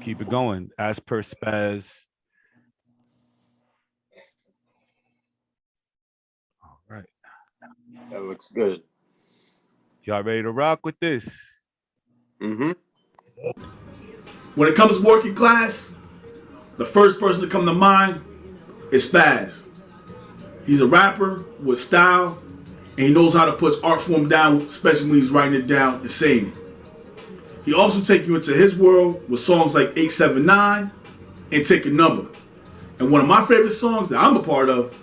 keep it going. As per Spaz. All right. That looks good. Y'all ready to rock with this? Mm-hmm. When it comes to working class, the first person to come to mind is Spaz. He's a rapper with style, and he knows how to put art form down, especially when he's writing it down and saying it. He also takes you into his world with songs like 879 and Take a Number. And one of my favorite songs that I'm a part of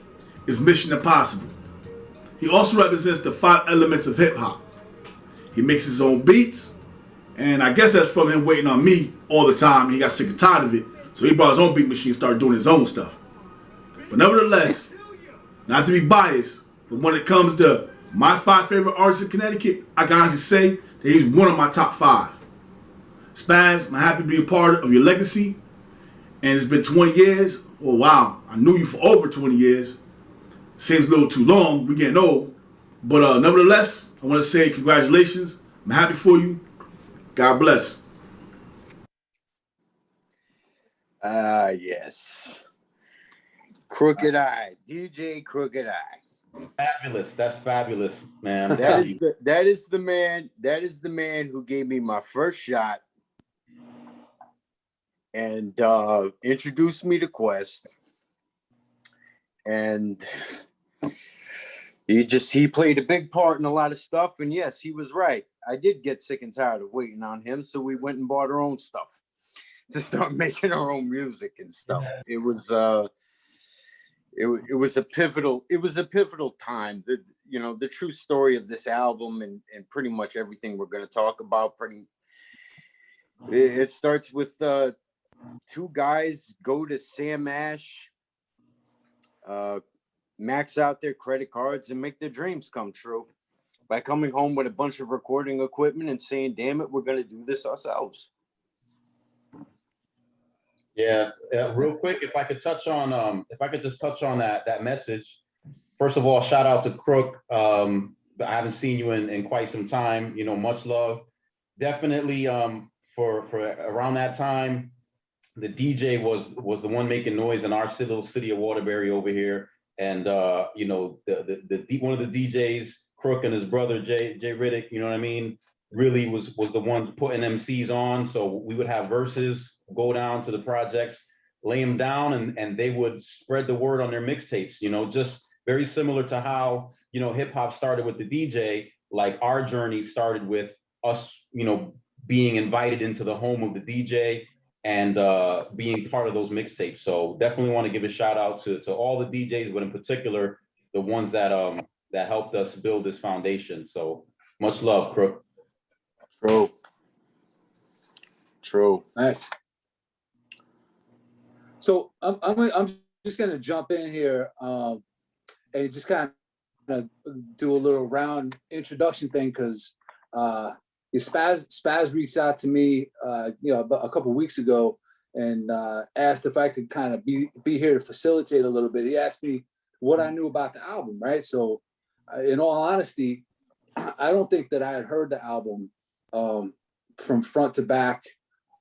is Mission Impossible. He also represents the 5 elements of hip hop. He makes his own beats, and I guess that's from him waiting on me all the time. He got sick and tired of it, so he brought his own beat machine and started doing his own stuff. But nevertheless, not to be biased, but when it comes to my 5 favorite artists in Connecticut, I can honestly say that he's one of my top 5. Spaz, I'm happy to be a part of your legacy, and it's been 20 years. Oh wow, I knew you for over 20 years. Seems a little too long, we getting old. But nevertheless, I want to say congratulations. I'm happy for you. God bless. Yes. Crooked Eye, DJ Crooked Eye. Fabulous. That's fabulous, man. That is the man. That is the man who gave me my first shot and introduced me to Quest. And he played a big part in a lot of stuff. And yes, he was right. I did get sick and tired of waiting on him, so we went and bought our own stuff to start making our own music and stuff. It was a pivotal time. The true story of this album and pretty much everything we're going to talk about. It starts with 2 guys go to Sam Ash, max out their credit cards and make their dreams come true by coming home with a bunch of recording equipment and saying, damn it, we're going to do this ourselves. Yeah, real quick, if I could just touch on that message. First of all, shout out to Crook. I haven't seen you in quite some time. Much love. Definitely for around that time, the DJ was the one making noise in our little city of Waterbury over here. And the one of the DJs, Crook, and his brother Jay Riddick, you know what I mean, really was the one putting MCs on. So we would have verses, go down to the projects, lay them down, and they would spread the word on their mixtapes. Just very similar to how hip hop started with the DJ. Like our journey started with us, being invited into the home of the DJ and being part of those mixtapes. So definitely want to give a shout out to all the DJs, but in particular the ones that helped us build this foundation. So much love, Crook. True. Nice. So I'm just gonna jump in here and just kind of do a little round introduction thing, because Spaz reached out to me about a couple of weeks ago and asked if I could kind of be here to facilitate a little bit. He asked me what I knew about the album, right? So in all honesty, I don't think that I had heard the album from front to back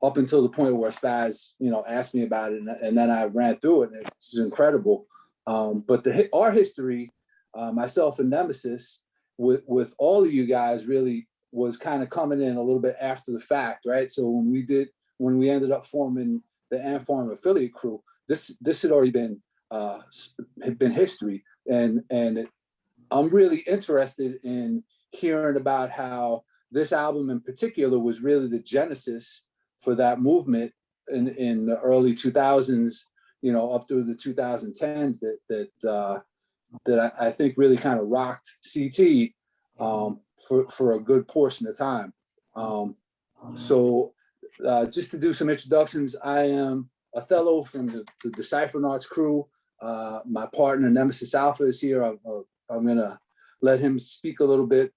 up until the point where Spaz, asked me about it, and then I ran through it, and it's incredible. But our history, myself and Nemesis, with all of you guys, really was kind of coming in a little bit after the fact, right? So when we ended up forming the Ant-Farm affiliate crew, this had already been history, and I'm really interested in hearing about how this album in particular was really the genesis for that movement in the early 2000s, up through the 2010s that I think really kind of rocked CT for a good portion of time. So just to do some introductions, I am Othello from the Cyphernauts crew. My partner Nemesis Alpha is here. I'm gonna let him speak a little bit.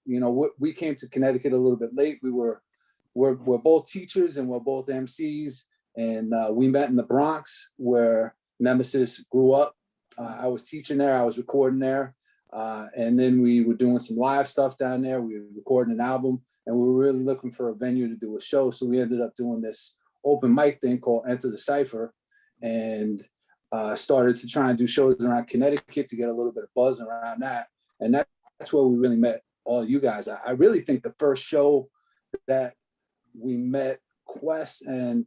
We came to Connecticut a little bit late. We're both teachers and we're both MCs, and we met in the Bronx where Nemesis grew up. I was teaching there, I was recording there, and then we were doing some live stuff down there. We were recording an album, and we were really looking for a venue to do a show. So we ended up doing this open mic thing called Enter the Cypher, and started to try and do shows around Connecticut to get a little bit of buzz around that. And that's where we really met all you guys. I really think the first show that we met Quest and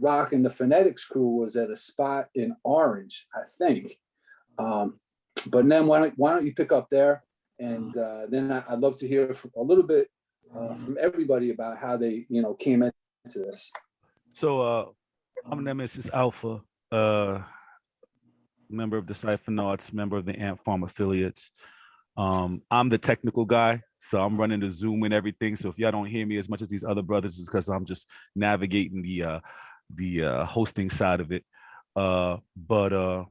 Rock and the Phonetics crew was at a spot in Orange, I think. But then why don't you pick up there? And then I'd love to hear a little bit from everybody about how they, came into this. So I'm Nemesis Alpha, member of the Cyphernauts, member of the Ant Farm affiliates. I'm the technical guy, so I'm running the Zoom and everything. So if y'all don't hear me as much as these other brothers, it's because I'm just navigating the hosting side of it. But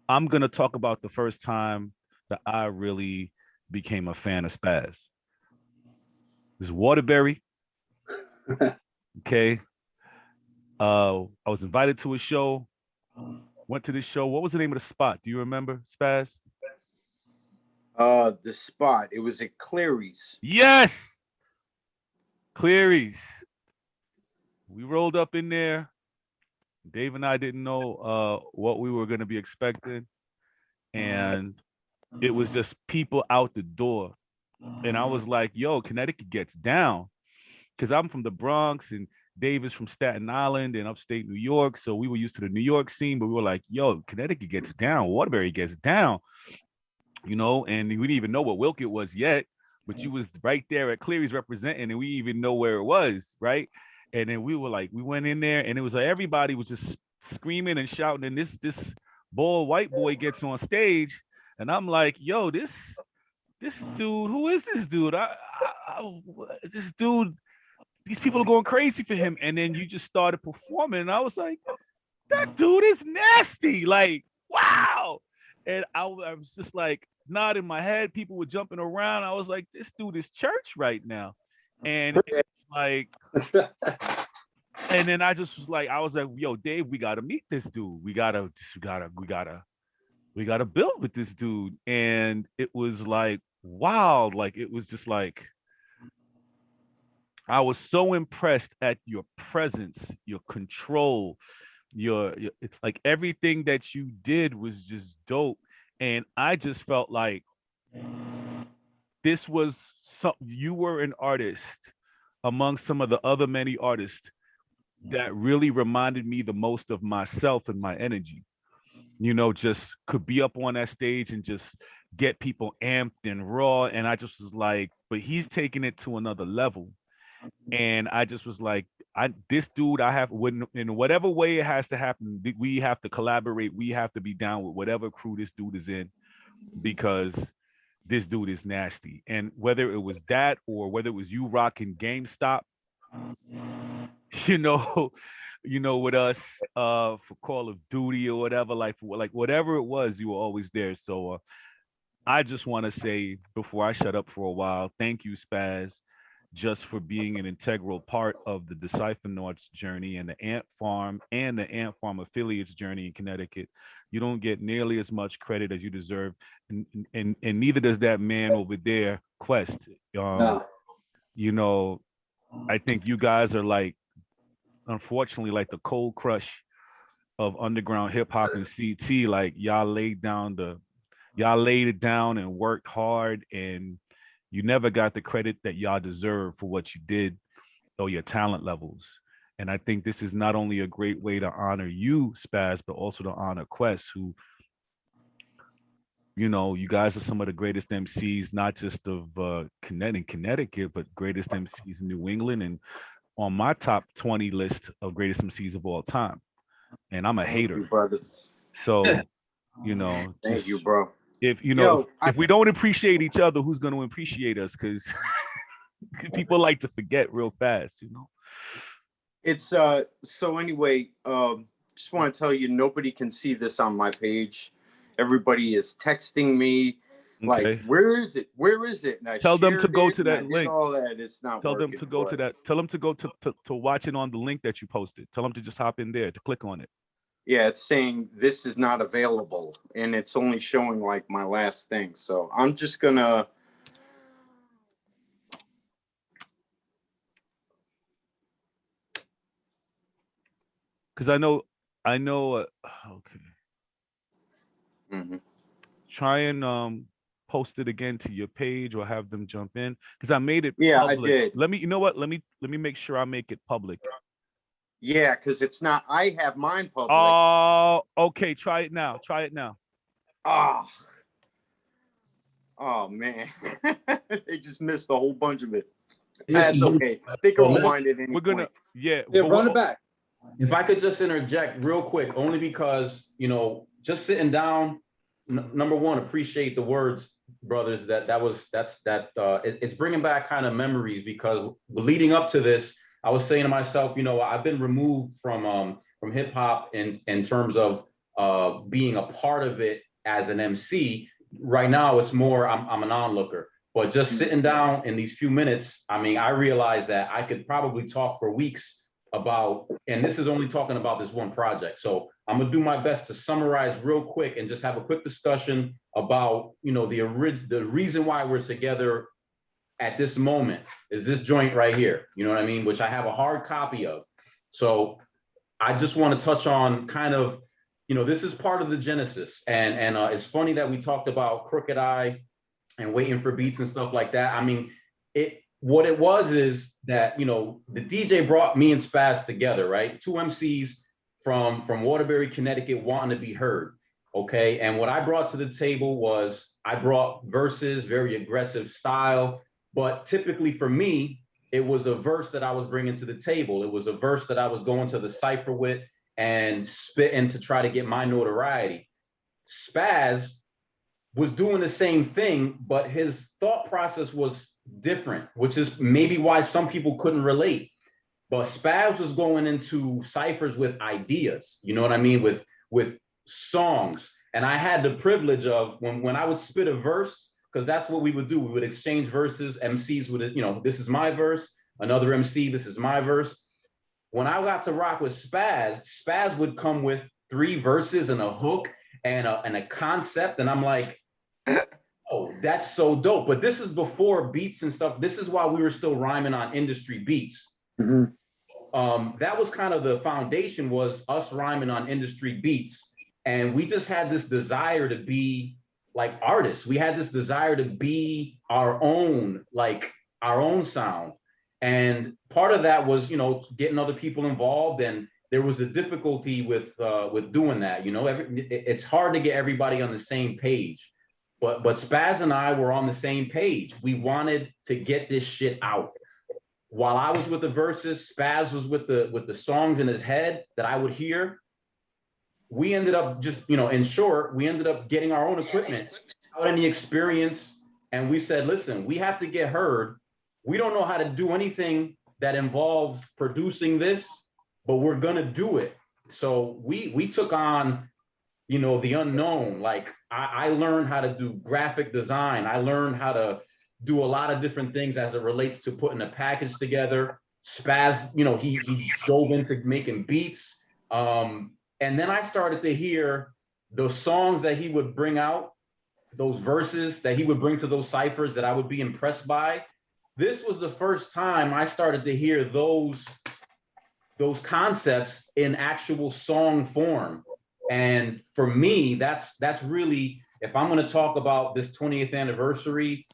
I'm gonna talk about the first time that I really became a fan of Spaz. It's Waterbury. Okay. I was invited to a show. Went to this show. What was the name of the spot? Do you remember, Spaz? The spot. It was at Cleary's. Yes. Cleary's. We rolled up in there. Dave and I didn't know what we were going to be expecting. And it was just people out the door. And I was like, yo, Connecticut gets down. Because I'm from the Bronx and Dave is from Staten Island and upstate New York. So we were used to the New York scene, but we were like, yo, Connecticut gets down. Waterbury gets down. And we didn't even know what Wilkett was yet, but you was right there at Cleary's representing, and we even know where it was, right? And then we went in there, and it was like everybody was just screaming and shouting, and this bald white boy gets on stage, and I'm like, yo, this dude, who is this dude? This dude, these people are going crazy for him, and then you just started performing, and I was like, that dude is nasty, like, wow. And I was just like nodding my head. People were jumping around. I was like, this dude is church right now. And like, and then I was like, yo, Dave, we gotta meet this dude. We gotta build with this dude. And it was like, wow, like it was just like, I was so impressed at your presence, your control, your like everything that you did was just dope. And I just felt like this was you were an artist among some of the other many artists that really reminded me the most of myself and my energy. Just could be up on that stage and just get people amped and raw. And I just was like, but he's taking it to another level. And I just was like, this dude, in whatever way it has to happen, we have to collaborate. We have to be down with whatever crew this dude is in, because this dude is nasty. And whether it was that or whether it was you rocking GameStop, with us for Call of Duty or whatever, like whatever it was, you were always there. So I just want to say, before I shut up for a while, thank you, Spaz, just for being an integral part of the Cyphernauts journey and the Ant Farm affiliates journey in Connecticut. You don't get nearly as much credit as you deserve, and neither does that man over there, Quest. No. I think you guys are like, unfortunately, like the Cold Crush of underground hip hop and CT. Like y'all laid it down and worked hard, and you never got the credit that y'all deserve for what you did or your talent levels. And I think this is not only a great way to honor you, Spaz, but also to honor Quest, who, you guys are some of the greatest MCs, not just of Connecticut, but greatest MCs in New England, and on my top 20 list of greatest MCs of all time. And I'm a hater. You, brother. So, Thank you, bro. If we don't appreciate each other, who's going to appreciate us? Because people like to forget real fast, It's so anyway, just want to tell you, nobody can see this on my page. Everybody is texting me like, where is it? And I tell them to go to that link. All that, it's not tell working, them to go to that. Tell them to go to watch it on the link that you posted. Tell them to just hop in there to click on it. Yeah, it's saying this is not available, and it's only showing like my last thing. So I'm just gonna. because I know, okay. Mhm. Try and post it again to your page or have them jump in because I made it Yeah, I public. did. Let me, you know what? Let me make sure I make it public. Yeah, because it's not. I have mine public. Oh, okay. Try it now. Try it now. Oh, oh man, they just missed a whole bunch of it. That's okay. They can Well, rewind it any We're gonna, point. yeah. Yeah, but run we're- it back. If I could just interject real quick, only because, you know, just sitting down, number one, appreciate the words, brothers, it's bringing back kind of memories because leading up to this, I was saying to myself, you know, I've been removed from hip hop in terms of being a part of it as an MC. Right now, it's more, I'm an onlooker. But just sitting down in these few minutes, I mean, I realized that I could probably talk for weeks about, and this is only talking about this one project. So I'm gonna do my best to summarize real quick and just have a quick discussion about, you know, the reason why we're together at this moment is this joint right here, you know what I mean? Which I have a hard copy of. So I just want to touch on kind of, you know, this is part of the genesis. And it's funny that we talked about Crooked Eye and waiting for beats and stuff like that. I mean, what it was is that, you know, the DJ brought me and Spaz together, right? Two MCs from Waterbury, Connecticut, wanting to be heard, okay? And what I brought to the table was I brought verses, very aggressive style, but typically for me, it was a verse that I was bringing to the table. It was a verse that I was going to the cypher with and spitting to try to get my notoriety. Spaz was doing the same thing, but his thought process was different, which is maybe why some people couldn't relate. But Spaz was going into ciphers with ideas, you know what I mean, with songs. And I had the privilege of when I would spit a verse, because that's what we would do. We would exchange verses. MCs would, you know, this is my verse. Another MC, this is my verse. When I got to rock with Spaz, Spaz would come with 3 verses and a hook and a concept, and I'm like, oh, that's so dope. But this is before beats and stuff. This is why we were still rhyming on industry beats. That was kind of the foundation, was us rhyming on industry beats. And we just had this desire to be like artists. We had this desire to be our own, like our own sound. And part of that was, you know, getting other people involved. And there was a difficulty with doing that. You know, it's hard to get everybody on the same page. But Spaz and I were on the same page. We wanted to get this shit out. While I was with the verses, Spaz was with the songs in his head that I would hear. We ended up just, you know, in short, we ended up getting our own equipment without any experience. And we said, listen, we have to get heard. We don't know how to do anything that involves producing this, but we're gonna do it. So we took on, you know, the unknown. Like I learned how to do graphic design. I learned how to do a lot of different things as it relates to putting a package together. Spaz, you know, he dove into making beats. And then I started to hear the songs that he would bring out, those verses that he would bring to those ciphers that I would be impressed by. This was the first time I started to hear those concepts in actual song form. And for me, that's really, if I'm going to talk about this 20th anniversary,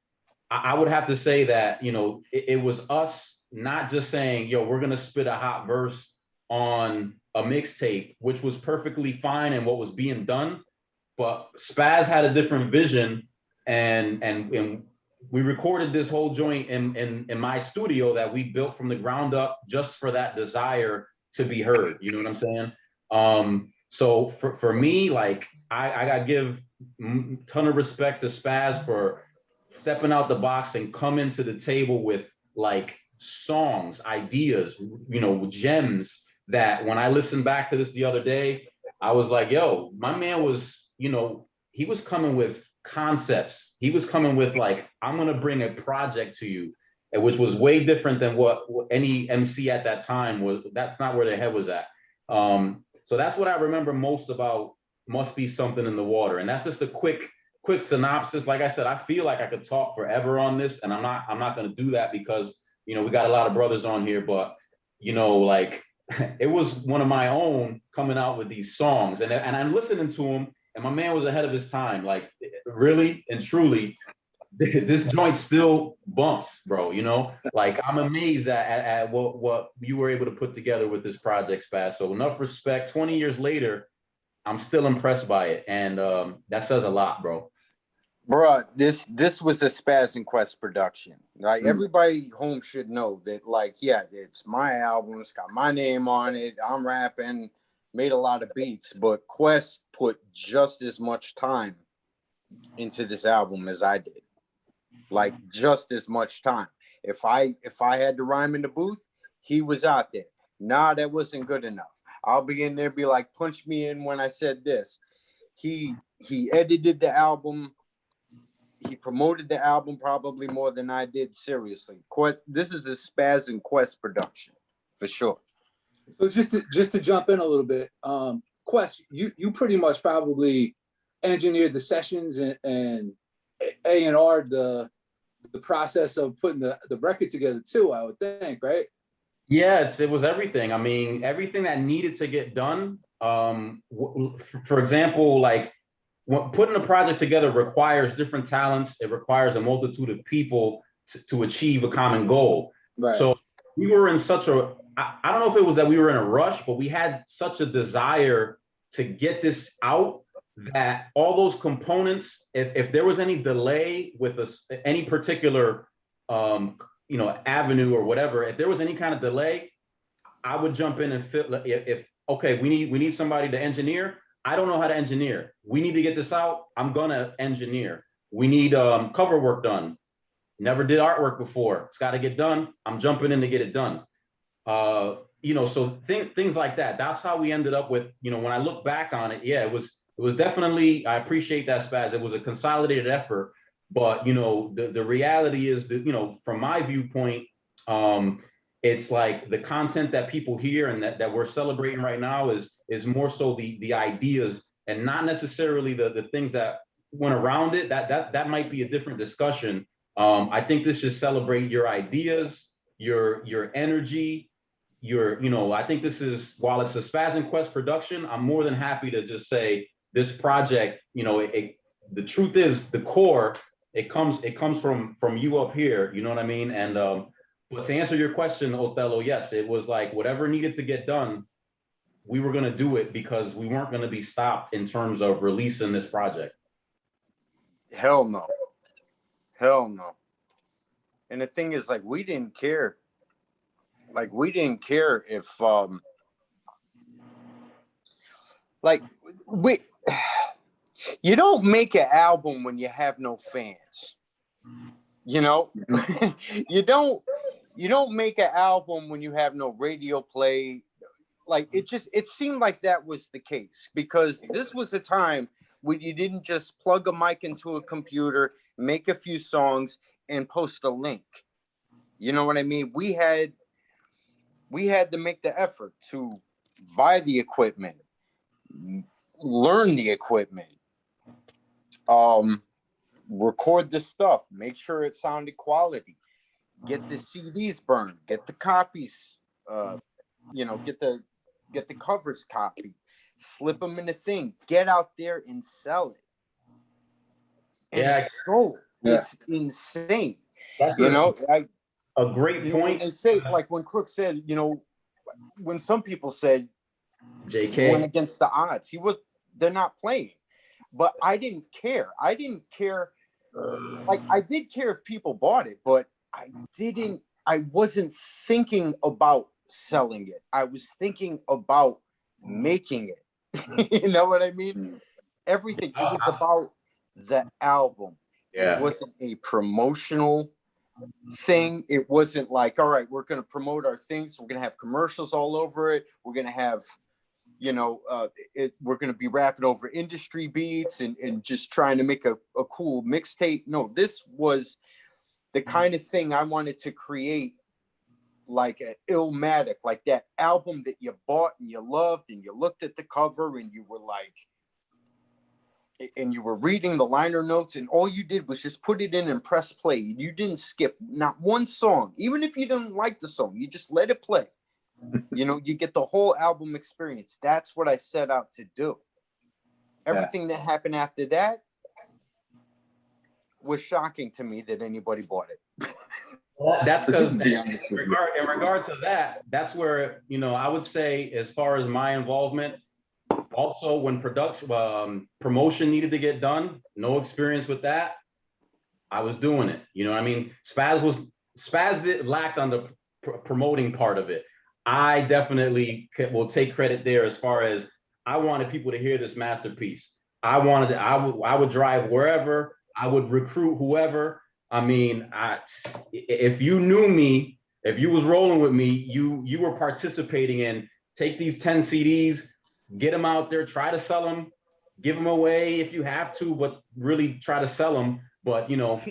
I would have to say that, you know, it was us not just saying, yo, we're going to spit a hot verse on a mixtape, which was perfectly fine and what was being done. But Spaz had a different vision, and we recorded this whole joint in my studio that we built from the ground up just for that desire to be heard. You know what I'm saying? So for me, like I gotta give a ton of respect to Spaz for stepping out the box and coming to the table with like songs, ideas, you know, gems that when I listened back to this the other day, I was like, yo, my man was, you know, he was coming with concepts. He was coming with like, I'm gonna bring a project to you, which was way different than what any MC at that time was. That's not where their head was at. So that's what I remember most about Must Be Something in the Water. And that's just a quick synopsis. Like I said, I feel like I could talk forever on this, and I'm not gonna do that because, you know, we got a lot of brothers on here, but you know, like it was one of my own coming out with these songs, and I'm listening to them, and my man was ahead of his time. Like, really and truly, this joint still bumps, bro. You know, like, I'm amazed at what you were able to put together with this project, Spaz. So enough respect. 20 years later, I'm still impressed by it, and that says a lot, bro. Bruh, this was a Spaz and Quest production. Like, everybody home should know that, like, yeah, it's my album, it's got my name on it, I'm rapping, made a lot of beats, but Quest put just as much time into this album as I did. Like, just as much time. If I had to rhyme in the booth, he was out there. Nah, that wasn't good enough. I'll be in there, be like, punch me in when I said this. He edited the album. He promoted the album probably more than I did. Seriously, this is a Spaz and Quest production for sure. So just to jump in a little bit, Quest, you pretty much probably engineered the sessions and A&R the process of putting the record together too, I would think, right? Yeah, it was everything. I mean, everything that needed to get done. For example, like, putting a project together requires different talents. It requires a multitude of people to achieve a common goal. Right. So we were in such a, I don't know if it was that we were in a rush, but we had such a desire to get this out that all those components, if there was any delay with any particular, avenue or whatever, if there was any kind of delay, I would jump in and fit. If okay, we need somebody to engineer. I don't know how to engineer. We need to get this out. I'm gonna engineer. We need cover work done. Never did artwork before. It's got to get done. I'm jumping in to get it done. So things like that. That's how we ended up with. When I look back on it, yeah, it was definitely. I appreciate that, Spaz. It was a consolidated effort. But the reality is that from my viewpoint, it's like the content that people hear and that we're celebrating right now is more so the ideas and not necessarily the things that went around it. That might be a different discussion. I think this should celebrate your ideas, your energy, I think this is, while it's a Spaz and Quest production, I'm more than happy to just say this project, the truth is the core, it comes from you up here, you know what I mean? And but to answer your question, Othello, yes, it was like whatever needed to get done, we were going to do it because we weren't going to be stopped in terms of releasing this project. Hell no. Hell no. And the thing is, like, we didn't care. Like, we didn't care if, you don't make an album when you have no fans. You don't make an album when you have no radio play. Like, it seemed like that was the case, because this was a time when you didn't just plug a mic into a computer, make a few songs, and post a link. You know what I mean? We had to make the effort to buy the equipment, learn the equipment, record the stuff, make sure it sounded quality, get the CDs burned, get the copies, get the covers copied, slip them in the thing, get out there and sell it. And yeah, it's sold. Yeah. It's insane. That's a great point. When they say, like, when Crook said, when some people said JK he went against the odds, they're not playing. But I didn't care. I didn't care. Like, I did care if people bought it, but I wasn't thinking about selling it. I was thinking about making it. You know what I mean? Everything. It was about the album. Yeah. It wasn't a promotional thing. It wasn't like, all right, we're going to promote our things. We're going to have commercials all over it. We're going to have, we're going to be rapping over industry beats and just trying to make a cool mixtape. No, this was the kind of thing I wanted to create, like an Illmatic, like that album that you bought and you loved and you looked at the cover and you were like, and you were reading the liner notes and all you did was just put it in and press play. You didn't skip not one song. Even if you didn't like the song, you just let it play. You know, you get the whole album experience. That's what I set out to do. Everything that happened after that was shocking to me that anybody bought it. That's because To be honest with you. in regard to that, that's where, you know, I would say as far as my involvement, also when promotion needed to get done, no experience with that, I was doing it. You know what I mean? Spaz lacked on the promoting part of it. I definitely will take credit there as far as I wanted people to hear this masterpiece. I would drive wherever, I would recruit whoever. I mean, if you knew me, if you was rolling with me, you were participating in take these 10 CDs, get them out there, try to sell them, give them away if you have to, but really try to sell them. But, you know,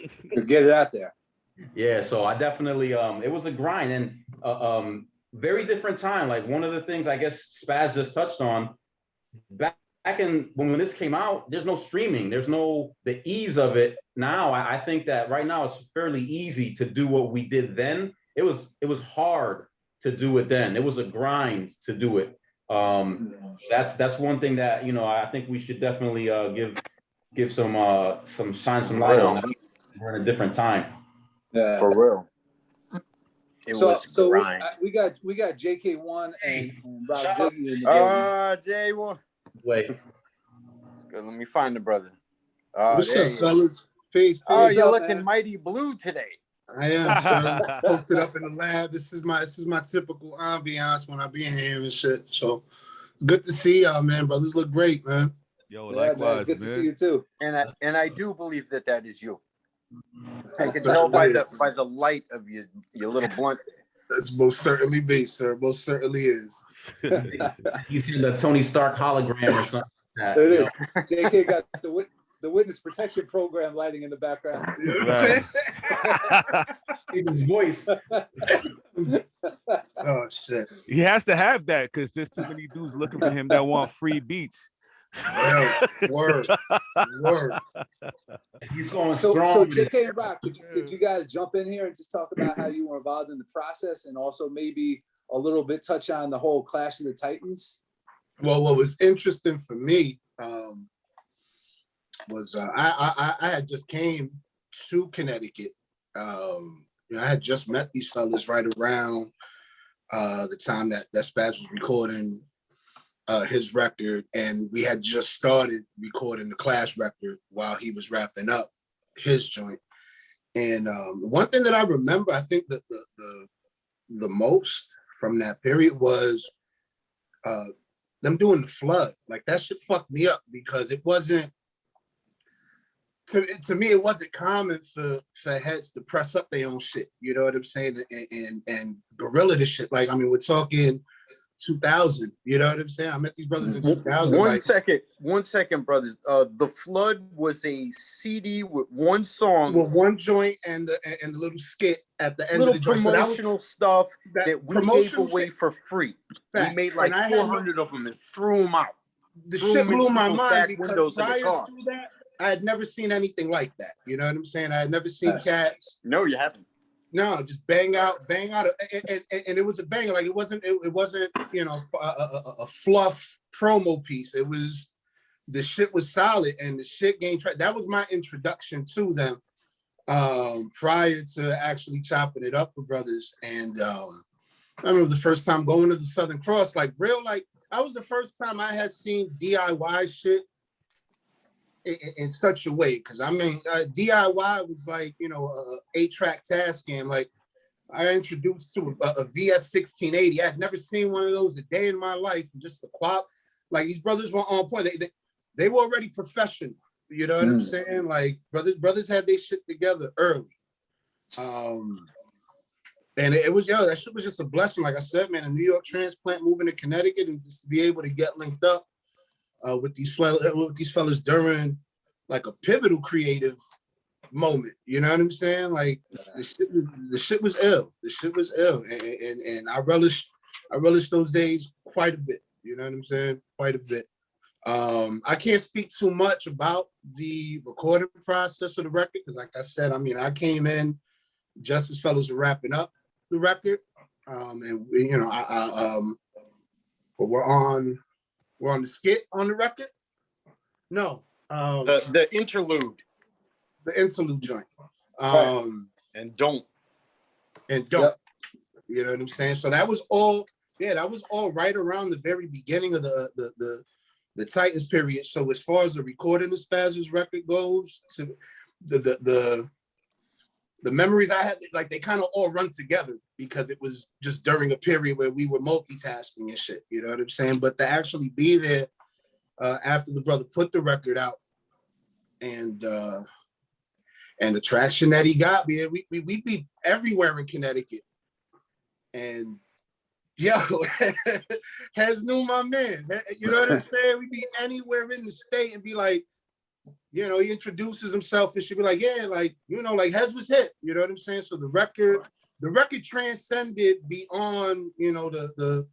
get it out there. Yeah, so I definitely, it was a grind and very different time. Like one of the things I guess Spaz just touched on, back in when this came out, there's no streaming, there's no the ease of it. Now I think that right now it's fairly easy to do what we did then. It was hard to do it then. It was a grind to do it. That's one thing that, you know, I think we should definitely give some shine some light on. We're in a different time. Yeah, For real. We got JK1 and Rob Dugie in the building. J1. Wait. Good. Let me find the brother. What's up, fellas? Peace. Oh, What's you're up, looking man? mighty blue today. I am, sir. Posted up in the lab. This is my typical ambiance when I be in here and shit. So good to see y'all, man. Brothers look great, man. Yo, Yeah, likewise, man, it's good to see you too. And I do believe that is you. I can That's tell by certainly the light of your little blunt. That's most certainly me, sir. Most certainly is. You see the Tony Stark hologram or something like that. It you is. JK got the witness protection program lighting in the background. You know what I'm saying? know? His voice. Oh shit. He has to have that because there's too many dudes looking for him that want free beats. Yo, word. He's going So strong. JK and Rock, could you guys jump in here and just talk about how you were involved in the process and also maybe a little bit touch on the whole Clash of the Titans? Well, what was interesting for me was I had just came to Connecticut. You know, I had just met these fellas right around the time that Spaz was recording his record, and we had just started recording the Clash record while he was wrapping up his joint. And one thing that I remember, I think that the most from that period was them doing the flood. Like that shit fucked me up because it wasn't, to me, it wasn't common for heads to press up their own shit. You know what I'm saying? And gorilla this shit. Like, I mean, we're talking 2000. You know what I'm saying? I met these brothers in 2000. One second, brothers. The Flood was a CD with one song, with one joint and the little skit at the end little of the joint. promotional stuff that we gave away shit. for free. Facts. We made like 400 of them and threw them out. The Threw shit them blew in my people's mind back because windows of the prior car. to that, I had never seen anything like that. You know what I'm saying? I had never seen cats. No, you haven't. No, just bang out, and it was a banger. Like it wasn't, you know, a fluff promo piece. It was, the shit was solid, and the shit gained track. That was my introduction to them, prior to actually chopping it up with brothers. And I remember the first time going to the Southern Cross, like real, like that was the first time I had seen DIY shit in such a way, because I mean DIY was like, you know, a 8-track Tascam. Like I introduced to a VS 1680. I had never seen one of those a day in my life. And just the quality, like these brothers were on point. They were already professional. You know what I'm saying? Like brothers had their shit together early. And it was, that shit was just a blessing. Like I said, man, a New York transplant, moving to Connecticut, and just to be able to get linked up with these fellas during like a pivotal creative moment. You know what I'm saying? Like the shit was ill. The shit was ill, and I relish those days quite a bit. You know what I'm saying? Quite a bit. I can't speak too much about the recording process of the record because, like I said, I mean, I came in just as fellas were wrapping up the record. And we, you know, but we're on the skit on the record. No, the interlude, the interlude joint. And don't. Yep. You know what I'm saying? So that was all. Yeah, that was all right around the very beginning of the Titans period. So as far as the recording of Spaz's record goes, to the memories I had, like they kind of all run together because it was just during a period where we were multitasking and shit. You know what I'm saying? But to actually be there after the brother put the record out and the traction that he got, man, we'd be everywhere in Connecticut. And yo, Hez knew my man. You know what I'm saying? We'd be anywhere in the state and be like, you know, he introduces himself and she'd be like, yeah, like, you know, like Hez was hit. You know what I'm saying? So the record transcended beyond, you know, the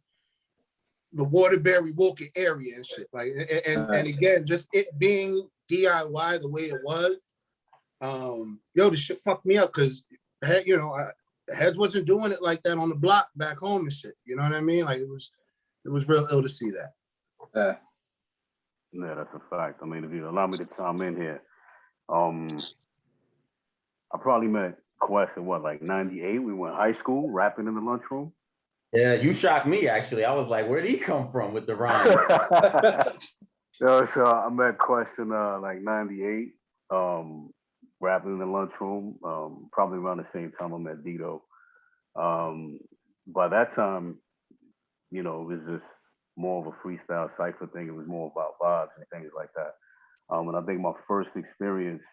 Waterbury Woken area and shit. Like, and again, just it being DIY the way it was, yo, the shit fucked me up because, you know, Hez wasn't doing it like that on the block back home and shit. You know what I mean? Like it was real ill to see that. Yeah, that's a fact. I mean, if you allow me to chime in here, I probably met Quest in what, like 98? We went high school, rapping in the lunchroom. Yeah, you shocked me actually. I was like, where'd he come from with the rhyme? So I met Quest in like 98. Rapping in the lunchroom, probably around the same time I met Dito. By that time, you know, it was just more of a freestyle cypher thing. It was more about vibes and things like that. And I think my first experience,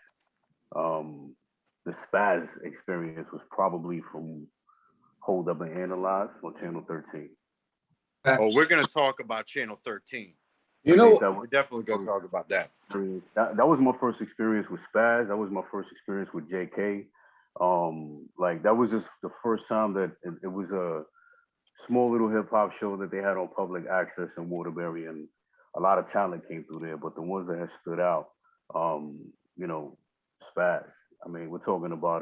the Spaz experience, was probably from Hold Up and Analyze on Channel 13. Oh, we're gonna talk about Channel 13. You know, We're definitely gonna talk about that. That was my first experience with Spaz. That was my first experience with JK. Like that was just the first time that it was a small little hip hop show that they had on public access in Waterbury, and a lot of talent came through there. But the ones that have stood out, you know, Spaz. I mean, we're talking about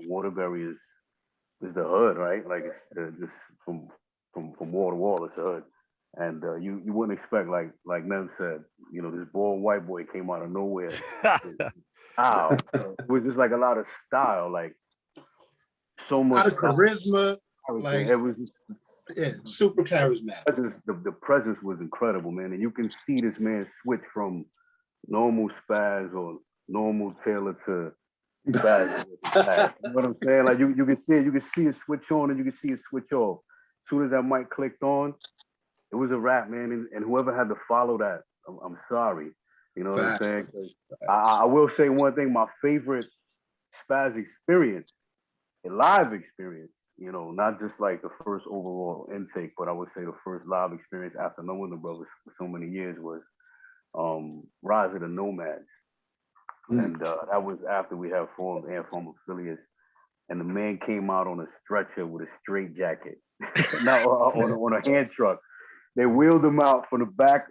Waterbury is the hood, right? Like it's just from wall to wall, it's the hood. And you wouldn't expect, like Mem said, you know, this bald white boy came out of nowhere. Wow, it was just like a lot of style, like so much A lot of charisma, like it was super charismatic. The presence was incredible, man, and you can see this man switch from normal Spaz or normal Taylor to Spaz. You know what I'm saying? Like you can see it switch on and you can see it switch off. As soon as that mic clicked on, it was a rap, man, and whoever had to follow that, I'm sorry. You know what I'm saying? I will say one thing, my favorite Spaz experience, a live experience, you know, not just like the first overall intake, but I would say the first live experience after knowing the brothers for so many years was Rise of the Nomads. And that was after we had formed affiliates. And the man came out on a stretcher with a straight jacket, now on a hand truck. They wheeled him out from the back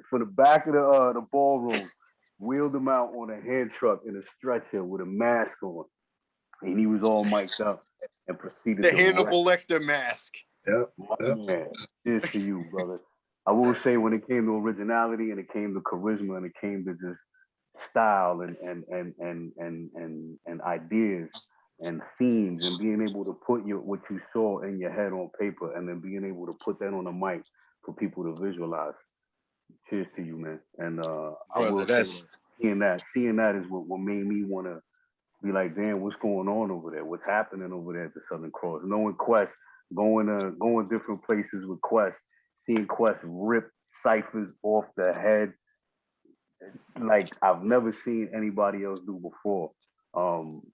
of the ballroom, wheeled him out on a hand truck in a stretcher with a mask on, and he was all mic'd up and proceeded the to Hannibal Lecter mask. Yep. Man, cheers to you, brother. I will say, when it came to originality and it came to charisma and it came to just style and ideas and themes and being able to put what you saw in your head on paper and then being able to put that on a mic for people to visualize. Cheers to you, man. And Brother, I will say, seeing that is what made me want to be like, damn, what's going on over there? What's happening over there at the Southern Cross? Knowing Quest, going different places with Quest, seeing Quest rip ciphers off the head like I've never seen anybody else do before.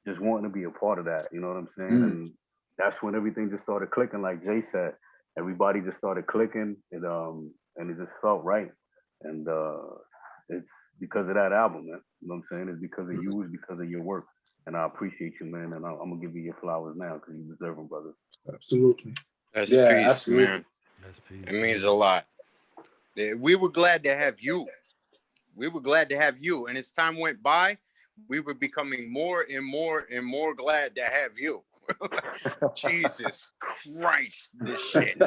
Just wanting to be a part of that, you know what I'm saying? And that's when everything just started clicking, like Jay said. Everybody just started clicking, and it just felt right. And it's because of that album, man. You know what I'm saying? It's because of you, it's because of your work. And I appreciate you, man. And I'm gonna give you your flowers now because you deserve them, brother. Absolutely. That's Yeah, peace, absolutely. man. It means a lot. We were glad to have you. And as time went by, we were becoming more and more and more glad to have you. Jesus Christ, this shit.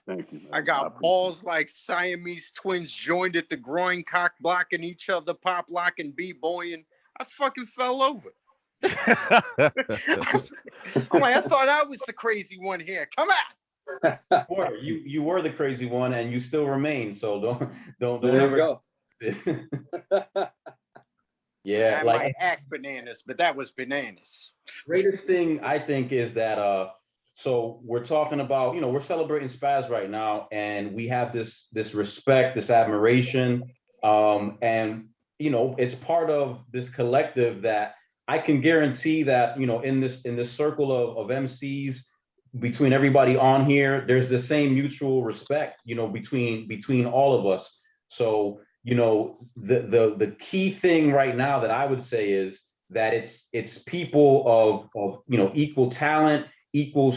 Thank you, man. I got balls like Siamese twins joined at the groin, cock blocking each other, pop locking, b-boying. I fucking fell over. I'm like, I thought I was the crazy one here. Come on. You were the crazy one, and you still remain. So don't There ever you go. Yeah, I like might act bananas, but that was bananas. greatest thing I think is that so we're talking about, we're celebrating Spaz right now, and we have this respect, this admiration, and it's part of this collective that I can guarantee that in this circle of MCs, between everybody on here, there's the same mutual respect between all of us. So the key thing right now that I would say is that it's people of equal talent, equal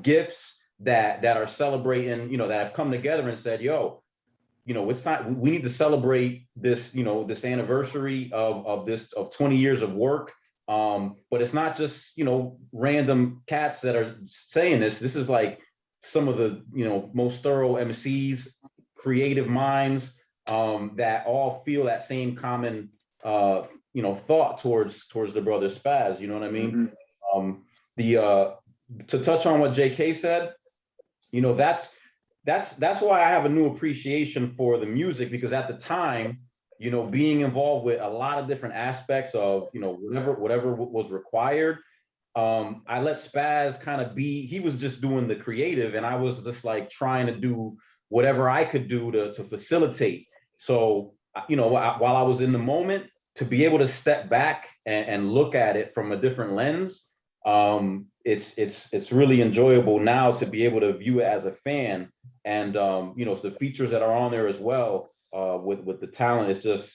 gifts that are celebrating, that have come together and said, yo, it's time, we need to celebrate this, this anniversary of 20 years of work. But it's not just random cats that are saying this. This is like some of the most thorough MCs, creative minds, that all feel that same common thought towards the brother Spaz. You know what I mean? To touch on what JK said, that's why I have a new appreciation for the music, because at the time, being involved with a lot of different aspects of whatever was required, I let Spaz kind of be. He was just doing the creative, and I was just like trying to do whatever I could do to facilitate. So while I was in the moment, to be able to step back and look at it from a different lens, it's really enjoyable now to be able to view it as a fan. And the features that are on there as well, with the talent, it's just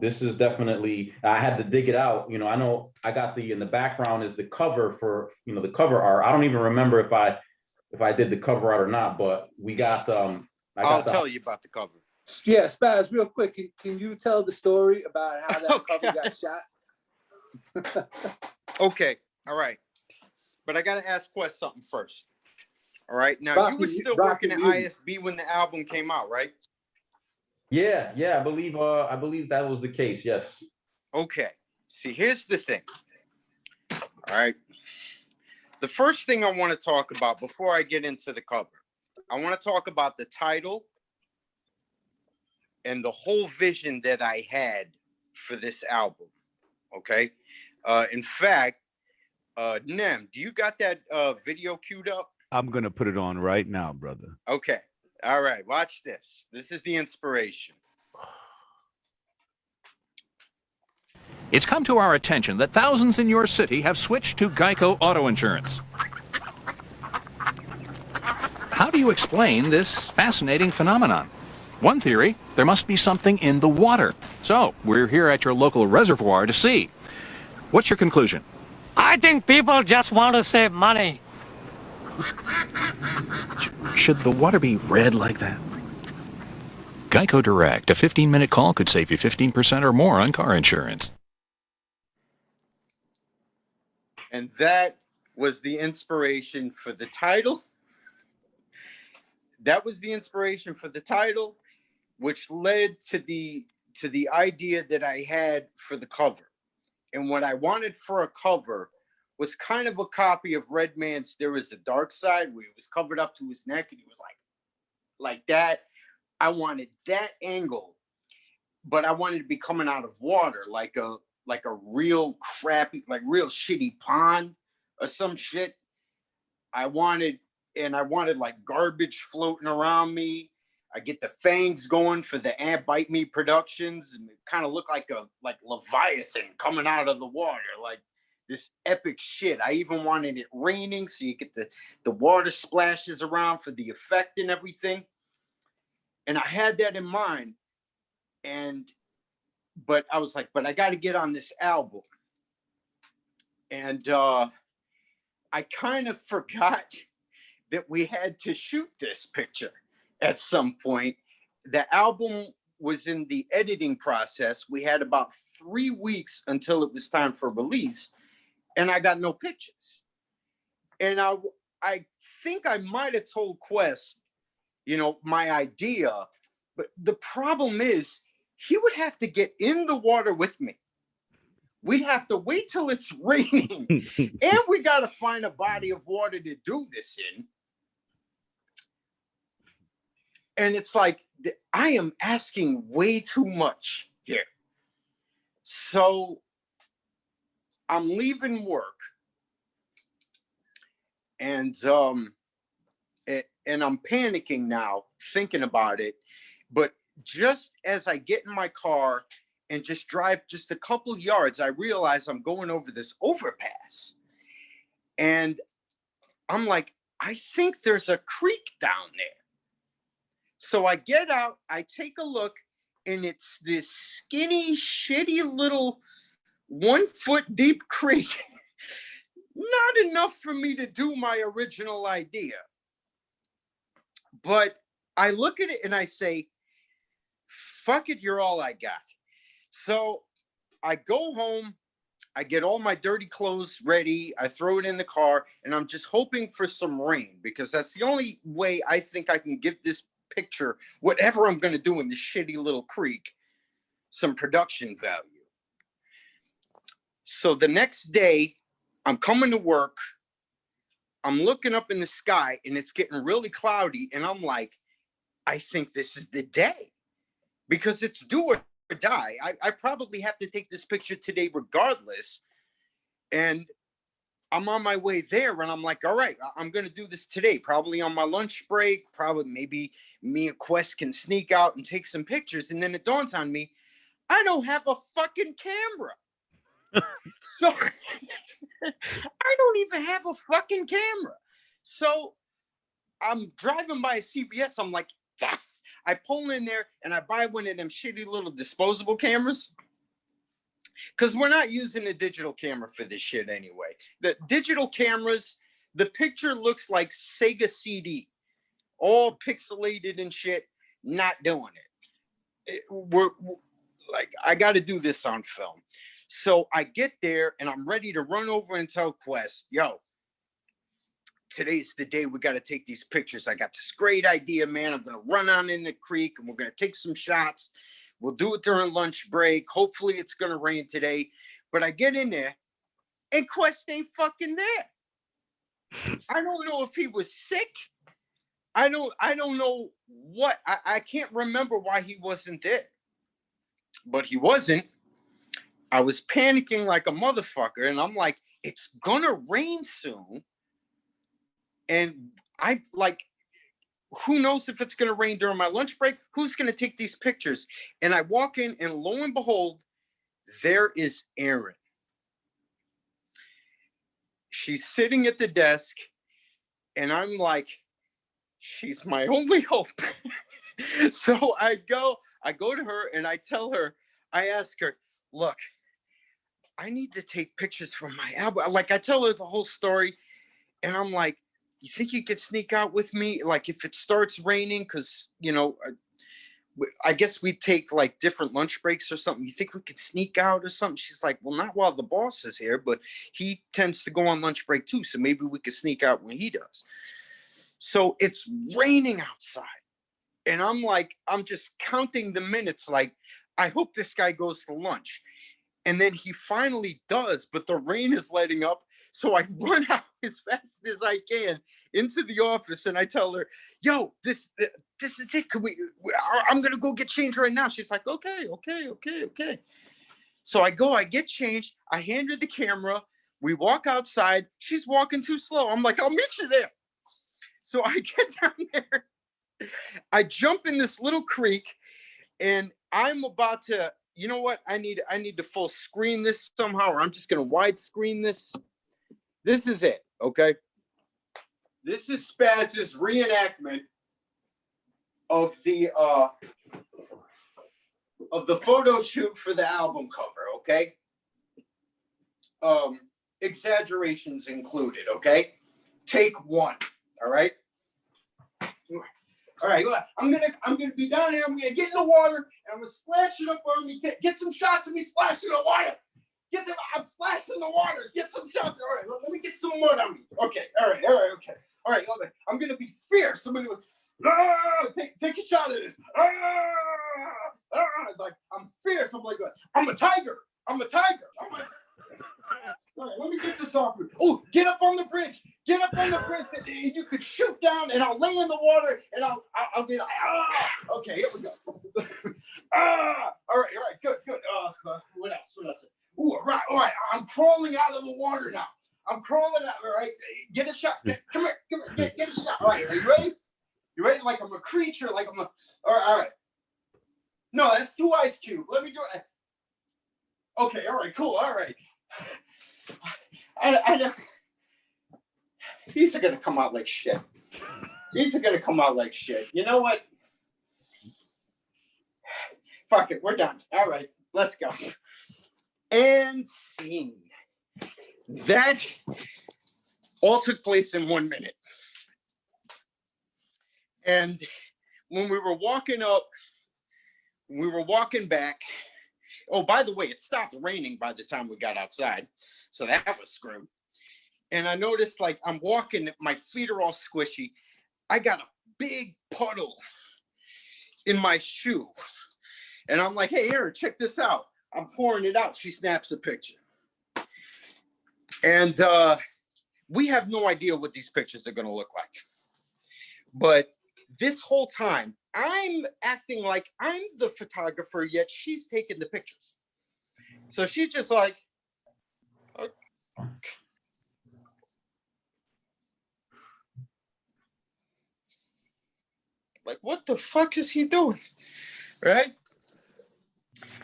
this is definitely, I had to dig it out. I know I got in the background is the cover for the cover art. I don't even remember if I did the cover art or not, but we got I'll tell you about the cover. Yeah, Spaz, real quick, can you tell the story about how that cover got shot? Okay, all right. But I got to ask Quest something first. All right. Now, you were still working at ISB when the album came out, right? Yeah, I believe that was the case, yes. Okay. See, here's the thing. All right. The first thing I want to talk about before I get into the cover, I want to talk about the title and the whole vision that I had for this album. Okay. In fact, Nem, do you got that video queued up? I'm going to put it on right now, brother. Okay. All right. Watch this. This is the inspiration. It's come to our attention that thousands in your city have switched to Geico Auto Insurance. How do you explain this fascinating phenomenon? One theory, there must be something in the water. So, we're here at your local reservoir to see. What's your conclusion? I think people just want to save money. Should the water be red like that? Geico Direct, a 15-minute call could save you 15% or more on car insurance. And that was the inspiration for the title. That was the inspiration for the title, which led to the idea that I had for the cover. And what I wanted for a cover was kind of a copy of Redman's There Is a Dark Side, where he was covered up to his neck and he was like that. I wanted that angle, but I wanted to be coming out of water, like a real crappy, like real shitty pond or some shit. I wanted like garbage floating around me. I get the fangs going for the Ant Bite Me Productions, and it kind of looked like Leviathan coming out of the water, like this epic shit. I even wanted it raining, so you get the water splashes around for the effect and everything. And I had that in mind, but I was like, but I got to get on this album. And I kind of forgot that we had to shoot this picture at some point. The album was in the editing process. We had about 3 weeks until it was time for release. and I got no pictures. And I think I might have told Quest, you know, my idea, but the problem is he would have to get in the water with me. We'd have to wait till it's raining, and we got to find a body of water to do this in. And it's like, I am asking way too much here. So I'm leaving work, and I'm panicking now, thinking about it. But just as I get in my car and just drive just a couple yards, I realize I'm going over this overpass. And I'm like, I think there's a creek down there. So I get out, I take a look, and it's this skinny, shitty little 1 foot deep creek. Not enough for me to do my original idea. But I look at it and I say, fuck it, you're all I got. So I go home, I get all my dirty clothes ready, I throw it in the car, and I'm just hoping for some rain, because that's the only way I think I can give this picture, whatever I'm going to do in this shitty little creek, some production value. So the next day, I'm coming to work, I'm looking up in the sky, and it's getting really cloudy, and I'm like, I think this is the day, because it's do or die. I probably have to take this picture today regardless. And I'm on my way there, and I'm like, all right, I'm going to do this today, probably on my lunch break, probably maybe me and Quest can sneak out and take some pictures. And then it dawns on me, I don't have a fucking camera. So I don't even have a fucking camera. So I'm driving by a CVS. I'm like, yes. I pull in there and I buy one of them shitty little disposable cameras, because we're not using a digital camera for this shit anyway. The digital cameras, the picture looks like Sega CD, all pixelated and shit. Not doing it. We're like, I got to do this on film. So I get there and I'm ready to run over and tell Quest, yo, today's the day we got to take these pictures. I got this great idea, man. I'm going to run on in the creek and we're going to take some shots. We'll do it during lunch break. Hopefully it's going to rain today. But I get in there and Quest ain't fucking there. I don't know if he was sick. I don't know what. I can't remember why he wasn't there. But he wasn't. I was panicking like a motherfucker. And I'm like, it's going to rain soon. And I like, who knows if it's going to rain during my lunch break? Who's going to take these pictures? And I walk in and lo and behold, there is Erin. She's sitting at the desk and I'm like, she's my only hope. So I go to her and I tell her, I ask her, look, I need to take pictures from my album. Like I tell her the whole story and I'm like, you think you could sneak out with me? Like if it starts raining, because, you know, I guess we take like different lunch breaks or something. You think we could sneak out or something? She's like, well, not while the boss is here, but he tends to go on lunch break too. So maybe we could sneak out when he does. So it's raining outside. And I'm like, I'm just counting the minutes. Like, I hope this guy goes to lunch. And then he finally does, but the rain is letting up. So I run out as fast as I can into the office and I tell her, yo, this is it. I'm going to go get changed right now. She's like, okay. So I go, I get changed. I hand her the camera. We walk outside. She's walking too slow. I'm like, I'll meet you there. So I get down there. I jump in this little creek and I'm about to, you know what? I need to full screen this somehow, or I'm just going to widescreen this. This is it, okay? This is Spaz's reenactment of the photo shoot for the album cover, okay? Exaggerations included, okay? Take one, all right? All right, I'm gonna be down here. I'm gonna get in the water and I'm gonna splash it up on me. Get some shots of me splashing in the water. I'm splashing the water. Get some shots. All right, let me get some mud on me. Okay, all right, okay. All right, I'm gonna be fierce. Somebody goes, take a shot of this. Like I'm fierce. I'm like, I'm a tiger. I'm like, all right, let me get this off. Oh, get up on the bridge. Get up on the bridge. And you could shoot down, and I'll lay in the water, and I'll be like, okay, here we go. All right, good. What else? Ooh, all right. I'm crawling out of the water now. I'm crawling out. All right, get a shot. Come here. Get a shot. All right, are you ready? You ready? Like I'm a creature. Like I'm a. All right. No, that's 2 ice cubes. Let me do it. Okay. All right. Cool. All right. I these are gonna come out like shit. You know what? Fuck it. We're done. All right. Let's go. And scene. That all took place in 1 minute. And when we were walking up, we were walking back. Oh, by the way, it stopped raining by the time we got outside. So that was screwed. And I noticed, like, I'm walking, my feet are all squishy. I got a big puddle in my shoe. And I'm like, hey, Erin, check this out. I'm pouring it out. She snaps a picture. And we have no idea what these pictures are going to look like. But this whole time, I'm acting like I'm the photographer, yet she's taking the pictures. So she's just like, okay. Like, what the fuck is he doing? Right?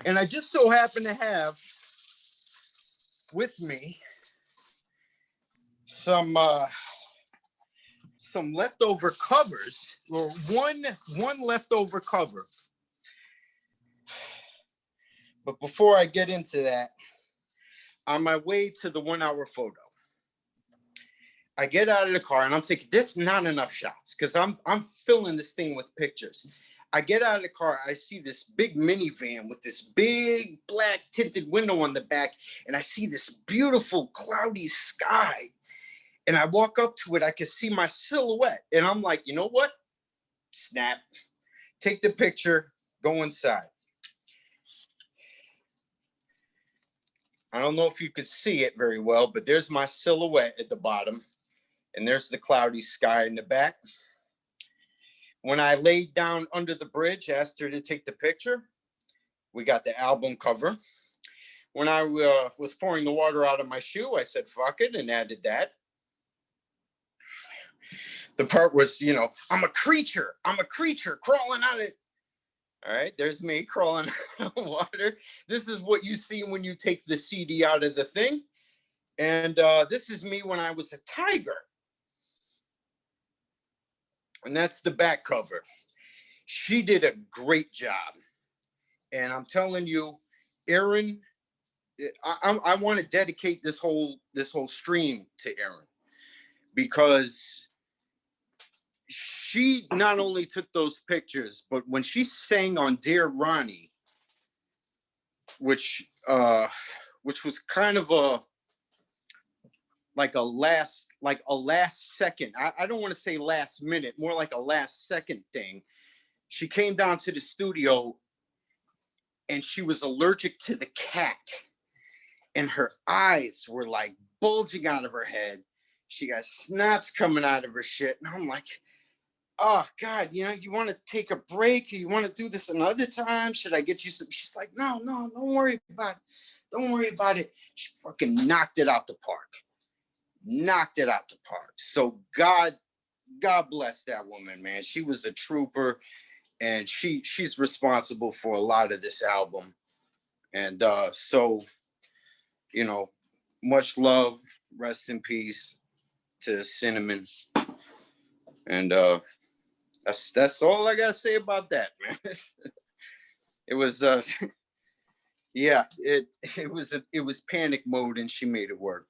And I just so happen to have with me some leftover covers, or one leftover cover. But before I get into that, on my way to the 1 hour photo, I get out of the car and I'm thinking, there's not enough shots because I'm filling this thing with pictures. I get out of the car, I see this big minivan with this big black tinted window on the back, and I see this beautiful cloudy sky. And I walk up to it, I can see my silhouette. And I'm like, you know what? Snap. Take the picture, go inside. I don't know if you could see it very well, but there's my silhouette at the bottom. And there's the cloudy sky in the back. When I laid down under the bridge, asked her to take the picture, we got the album cover. When I was pouring the water out of my shoe, I said, fuck it, and added that. The part was, you know, I'm a creature crawling out of it. All right, there's me crawling out of water. This is what you see when you take the CD out of the thing. And this is me when I was a tiger. And that's the back cover. She did a great job. And I'm telling you, Erin, I want to dedicate this whole stream to Erin, because she not only took those pictures, but when she sang on Dear Ronnie, which was kind of a last second. I don't want to say last minute, more like a last second thing. She came down to the studio and she was allergic to the cat. And her eyes were like bulging out of her head. She got snots coming out of her shit. And I'm like, oh God, you know, you want to take a break? Or you want to do this another time? Should I get you some? She's like, no, don't worry about it. Don't worry about it. She fucking knocked it out the park. So God bless that woman, man. She was a trooper, and she's responsible for a lot of this album. And so, you know, much love, rest in peace to Cinnamon. And that's all I gotta say about that, man. It was yeah, it was panic mode, and she made it work.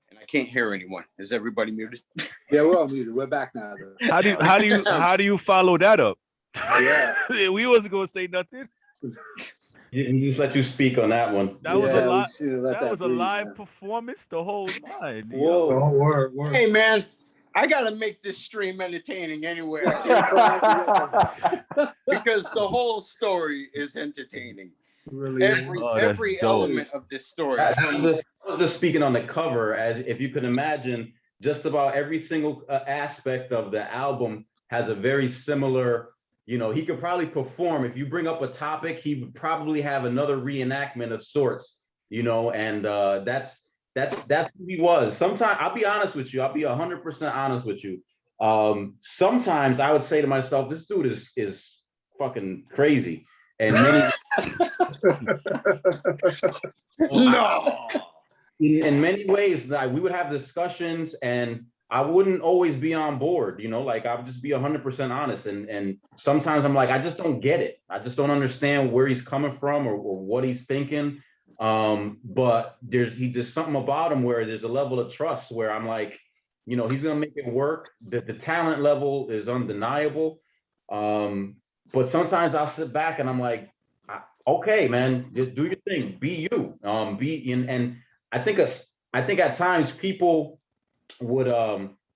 And I can't hear anyone. Is everybody muted? Yeah, we're all muted. We're back now, though. How do you follow that up? Yeah. We wasn't gonna say nothing. And just let you speak on that one. That was a we lot. should let That was a breathe, live man. performance. The whole nine. Whoa. Yo. Oh, word. Hey, man, I got to make this stream entertaining anyway. I can't because the whole story is entertaining. Really is. Every dope. element of this story. I was just speaking on the cover, as if you could imagine, just about every single aspect of the album has a very similar, you know, he could probably perform. If you bring up a topic, he would probably have another reenactment of sorts, you know, and that's who he was. Sometimes, I'll be honest with you, I'll be 100% honest with you. Sometimes I would say to myself, this dude is fucking crazy. And many No. in many ways, like, we would have discussions and I wouldn't always be on board, you know, like I would just be 100% honest. And sometimes I'm like, I just don't get it. I just don't understand where he's coming from or what he's thinking. But he's just something about him where there's a level of trust where I'm like, you know, he's gonna make it work. The talent level is undeniable. But sometimes I'll sit back and I'm like, okay, man, just do your thing, be you. And I think at times people would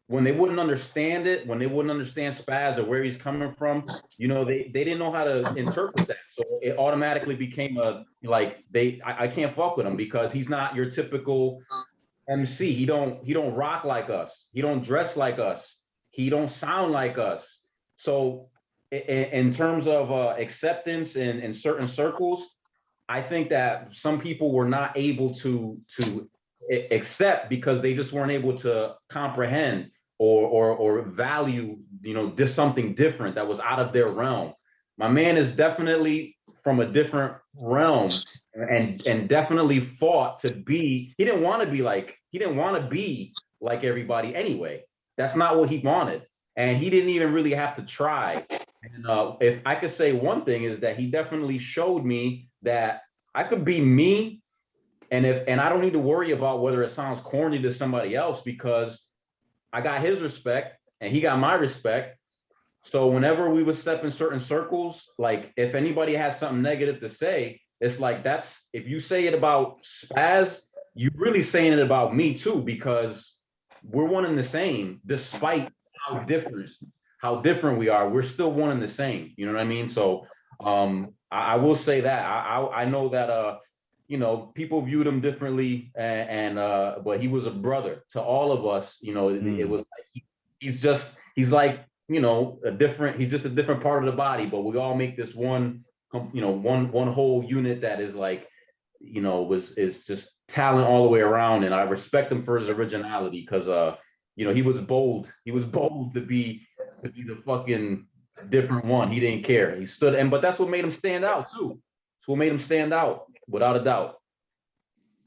when they wouldn't understand it, when they wouldn't understand Spaz or where he's coming from, you know, they didn't know how to interpret that. So it automatically became I can't fuck with him because he's not your typical MC. He don't rock like us. He don't dress like us. He don't sound like us. So in terms of acceptance in certain circles, I think that some people were not able to accept because they just weren't able to comprehend or value, you know, something different that was out of their realm. My man is definitely from a different realm and definitely fought to be. He didn't want to be like everybody anyway. That's not what he wanted, and he didn't even really have to try. And if I could say one thing is that he definitely showed me that I could be me, and I don't need to worry about whether it sounds corny to somebody else because I got his respect and he got my respect. So whenever we would step in certain circles, like if anybody has something negative to say, it's like if you say it about Spaz, you're really saying it about me too, because we're one and the same, despite how different we are. We're still one and the same. You know what I mean? So I will say that I know that you know, people viewed him differently, but he was a brother to all of us. You know, it was like he's like, you know, he's just a different part of the body, but we all make this one, you know, one whole unit that is like, you know, is just talent all the way around. And I respect him for his originality because you know, he was bold to be the fucking different one. He didn't care. He stood, but that's what made him stand out too. It's what made him stand out, without a doubt.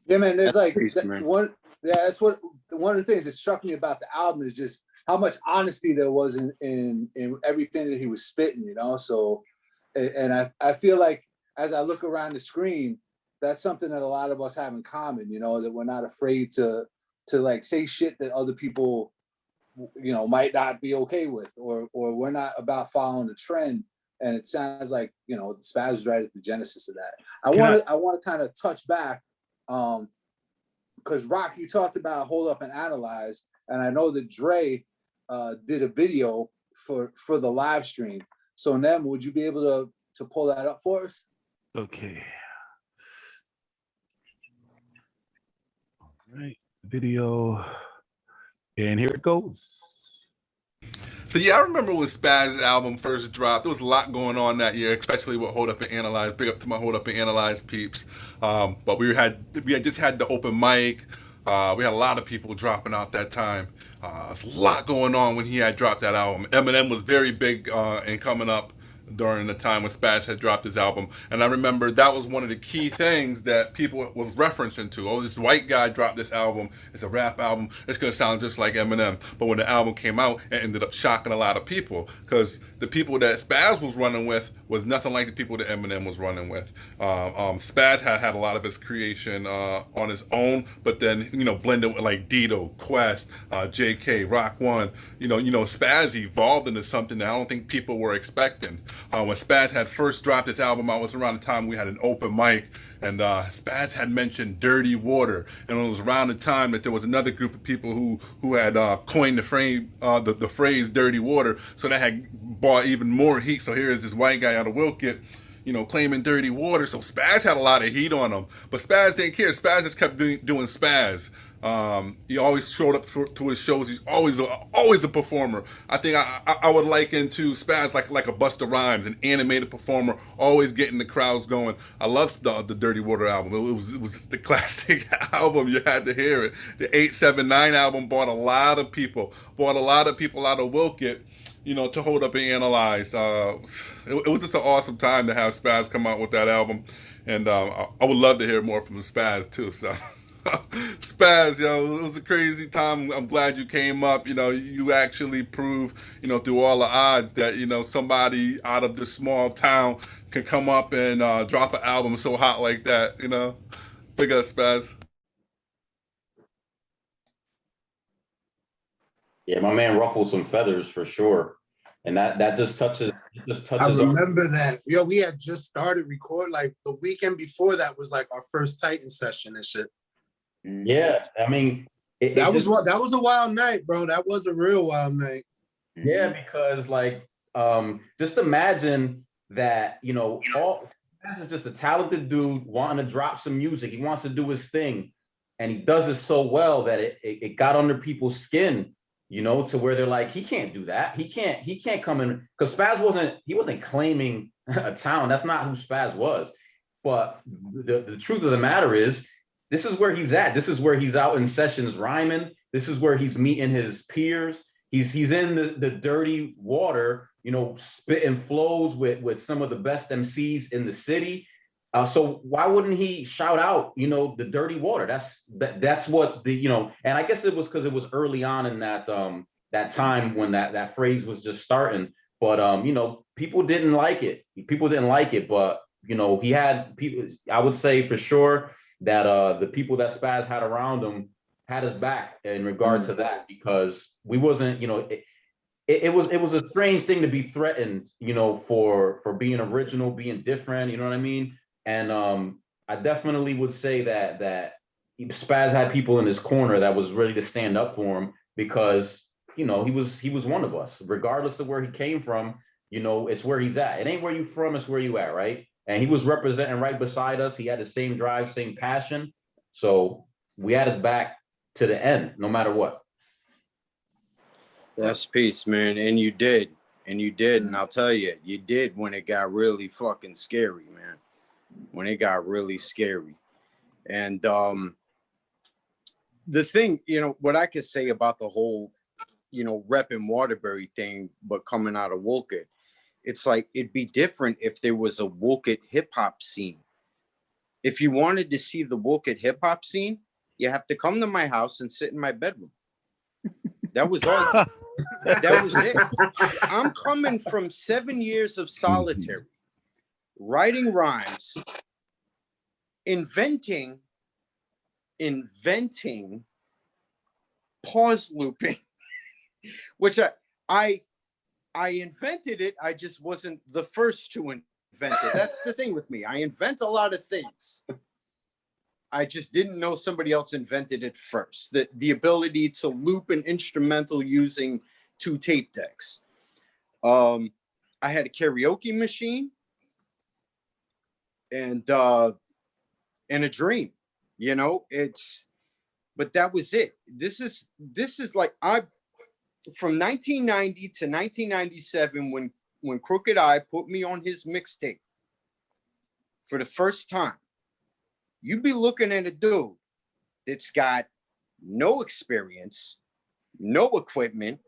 Yeah, man. There's one. Yeah, that's one of the things that struck me about the album is just how much honesty there was in everything that he was spitting. You know, so and I feel like as I look around the screen, that's something that a lot of us have in common. You know, that we're not afraid to like say shit that other people, you know, might not be okay with, or we're not about following the trend. And it sounds like, you know, Spaz is right at the genesis of that. I want to kind of touch back, because Rock, you talked about Hold Up and Analyze, and I know that Dre did a video for the live stream. So Nem, would you be able to pull that up for us? Okay. All right, video, and here it goes. So yeah, I remember when Spaz's album first dropped, there was a lot going on that year, especially with Hold Up and Analyze. Big up to my Hold Up and Analyze peeps. But we had just had the open mic. We had a lot of people dropping out that time. There's a lot going on when he had dropped that album. Eminem was very big and coming up during the time when Spaz had dropped his album. And I remember that was one of the key things that people was referencing to. Oh, this white guy dropped this album. It's a rap album. It's going to sound just like Eminem. But when the album came out, it ended up shocking a lot of people because the people that Spaz was running with was nothing like the people that Eminem was running with. Spaz had a lot of his creation on his own, but then, you know, blended with like Dito, Quest, JK, Rock One. You know, Spaz evolved into something that I don't think people were expecting. When Spaz had first dropped his album out, was around the time we had an open mic, and Spaz had mentioned Dirty Water, and it was around the time that there was another group of people who had coined the phrase Dirty Water, so that had brought even more heat. So here is this white guy out of Wilkett, claiming Dirty Water. So Spaz had a lot of heat on him, but Spaz didn't care. Spaz just kept doing Spaz. He always showed up to his shows. He's always a performer. I think I would liken to Spaz like a Busta Rhymes, an animated performer, always getting the crowds going. I love the Dirty Water album. It was just the classic album. You had to hear it. The 879 album brought a lot of people out of Wilkett, to hold up and analyze. It was just an awesome time to have Spaz come out with that album, and I would love to hear more from Spaz too. So. Spaz, it was a crazy time. I'm glad you came up. You actually proved, through all the odds that, somebody out of this small town can come up and drop an album so hot like that, Big up, Spaz. Yeah, my man ruffled some feathers for sure. And that just touches. I remember that. We had just started recording, like the weekend before that was like our first Titan session and shit. Yeah, I mean, that was a wild night, bro. That was a real wild night. Yeah, because just imagine that, Spaz is just a talented dude wanting to drop some music. He wants to do his thing, and he does it so well that it got under people's skin, to where they're like, he can't do that. He can't come in, because Spaz wasn't claiming a town. That's not who Spaz was. But the truth of the matter is, this is where he's at. This is where he's out in sessions rhyming. This is where he's meeting his peers. He's in the dirty water, spitting flows with some of the best MCs in the city. So why wouldn't he shout out, the dirty water? That's what and I guess it was because it was early on in that time when that phrase was just starting. But people didn't like it. But he had people. I would say for sure that the people that Spaz had around him had his back in regard to that, because we wasn't, it was a strange thing to be threatened, for being original, being different, you know what I mean? And I definitely would say that Spaz had people in his corner that was ready to stand up for him, because he was one of us, regardless of where he came from. It's where he's at. It ain't where you from, it's where you at, right? And he was representing right beside us. He had the same drive, same passion. So we had his back to the end, no matter what. That's peace, man. And you did. And I'll tell you, you did when it got really fucking scary, man. When it got really scary. And the thing, what I could say about the whole, repping Waterbury thing, but coming out of Wolcott, it's like, it'd be different if there was a Wolcott hip hop scene. If you wanted to see the Wolcott hip hop scene, you have to come to my house and sit in my bedroom. That was all. That was it. I'm coming from 7 years of solitary, writing rhymes, inventing pause looping, which I invented it. I just wasn't the first to invent it. That's the thing with me. I invent a lot of things. I just didn't know somebody else invented it first. The ability to loop an instrumental using 2 tape decks. I had a karaoke machine and a dream. But that was it. This is like from 1990 to 1997 when Crooked Eye put me on his mixtape for the first time. You'd be looking at a dude that's got no experience, no equipment,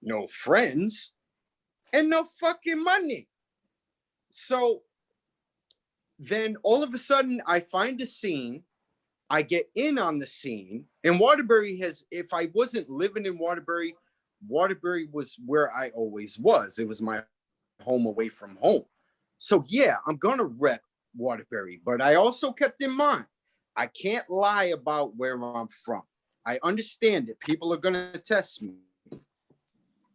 no friends, and no fucking money. So then all of a sudden I find a scene, I get in on the scene, and Waterbury if I wasn't living in Waterbury was where I always was. It was my home away from home. So yeah, I'm gonna rep Waterbury, but I also kept in mind, I can't lie about where I'm from. I understand that people are gonna test me.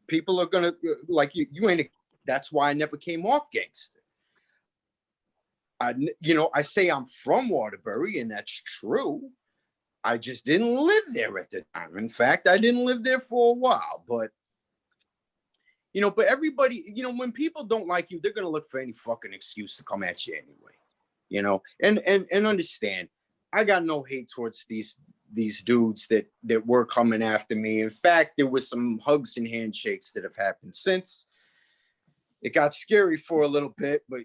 People are gonna, like, you ain't that's why I never came off gangster. I say I'm from Waterbury, and that's true. I just didn't live there at the time. In fact, I didn't live there for a while, but everybody, when people don't like you, they're going to look for any fucking excuse to come at you anyway, and understand, I got no hate towards these dudes that were coming after me. In fact, there was some hugs and handshakes that have happened since. It got scary for a little bit, but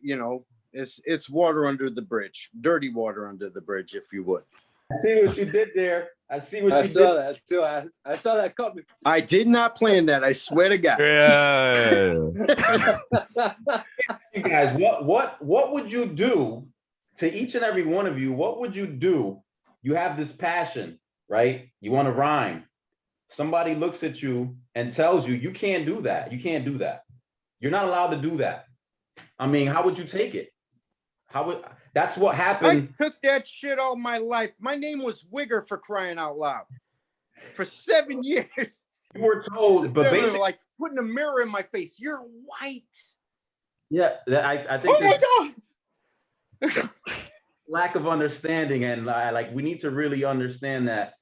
it's water under the bridge, dirty water under the bridge, if you would. I see what you did there. I saw that too. I saw that coming. I did not plan that. I swear to God. Yeah. You guys, what would you do to each and every one of you? What would you do? You have this passion, right? You want to rhyme. Somebody looks at you and tells you, you can't do that. You can't do that. You're not allowed to do that. I mean, how would you take it? That's what happened. I took that shit all my life. My name was Wigger, for crying out loud. For 7 years. You were told, but they were like putting a mirror in my face. You're white. Yeah, I think. Oh my God. Lack of understanding, and we need to really understand that.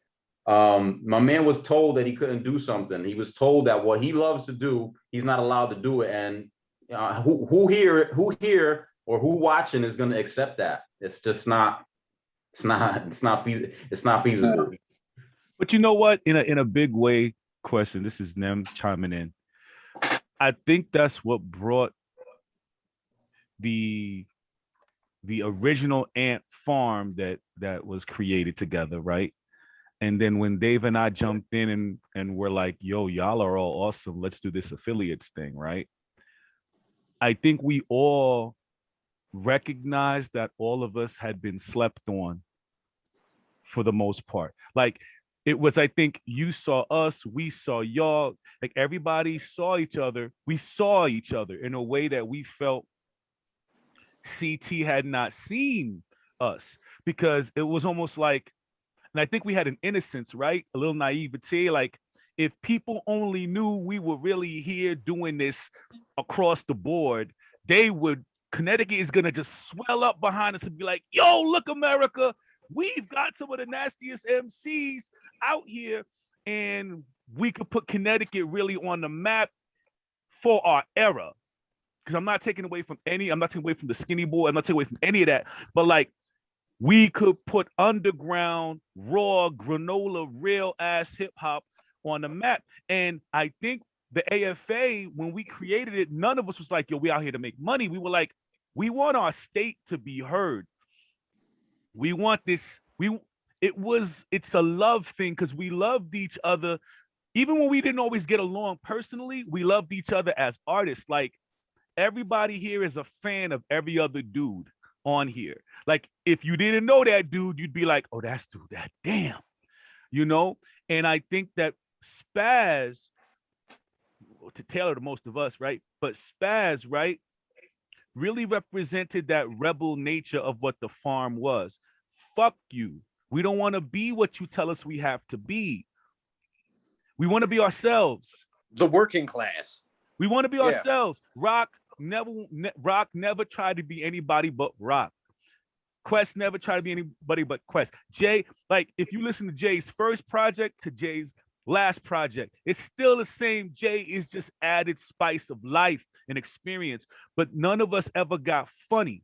My man was told that he couldn't do something. He was told that what he loves to do, he's not allowed to do it. And who here or who watching is going to accept that? It's just not. It's not feasible. But you know what? In a big way, question. This is Nem chiming in. I think that's what brought the original ant farm that was created together, right? And then when Dave and I jumped in and we're like, yo, y'all are all awesome. Let's do this affiliates thing, right? I think we all recognized that all of us had been slept on for the most part. Like, it was, I think you saw us, we saw y'all, like everybody saw each other. We saw each other in a way that we felt CT had not seen us, because it was almost like, and I think we had an innocence, right? A little naivety. Like, if people only knew we were really here doing this across the board, Connecticut is going to just swell up behind us and be like, yo, look, America, we've got some of the nastiest MCs out here, and we could put Connecticut really on the map for our era. Because I'm not taking away from the skinny boy, I'm not taking away from any of that, but like, we could put underground, raw, granola, real ass hip hop on the map. And I think the AFA, when we created it, none of us was like, yo, we out here to make money. We were like, we want our state to be heard. We want this. It's a love thing, because we loved each other. Even when we didn't always get along personally, we loved each other as artists. Like, everybody here is a fan of every other dude on here. Like, if you didn't know that dude, you'd be like, oh, that's dude, that damn, And I think that Spaz, to tailor to most of us, right? But Spaz, right, really represented that rebel nature of what the farm was. Fuck you. We don't want to be what you tell us we have to be. We want to be ourselves. The working class. We want to be ourselves. Rock never tried to be anybody but Rock. Quest never tried to be anybody but Quest. Jay, like, if you listen to Jay's first project to Jay's last project, it's still the same. Jay is just added spice of life and experience, but none of us ever got funny.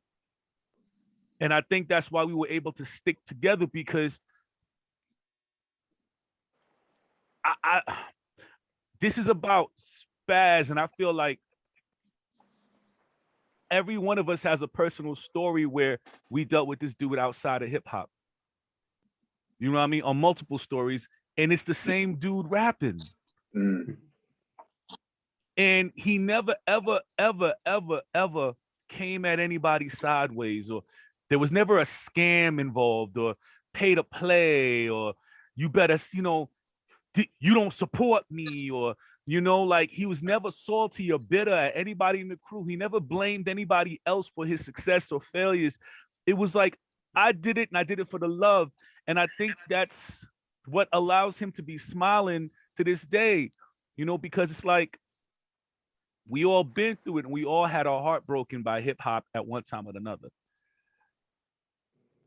And I think that's why we were able to stick together, because this is about Spaz, and I feel like every one of us has a personal story where we dealt with this dude outside of hip hop. You know what I mean? On multiple stories, and it's the same dude rapping. Mm. And he never, ever, ever, ever, ever came at anybody sideways, or there was never a scam involved, or pay to play, or you better, you don't support me, or, like, he was never salty or bitter at anybody in the crew. He never blamed anybody else for his success or failures. It was like, I did it, and I did it for the love. And I think that's what allows him to be smiling to this day, because it's like, We all been through it, and we all had our heart broken by hip hop at one time or another.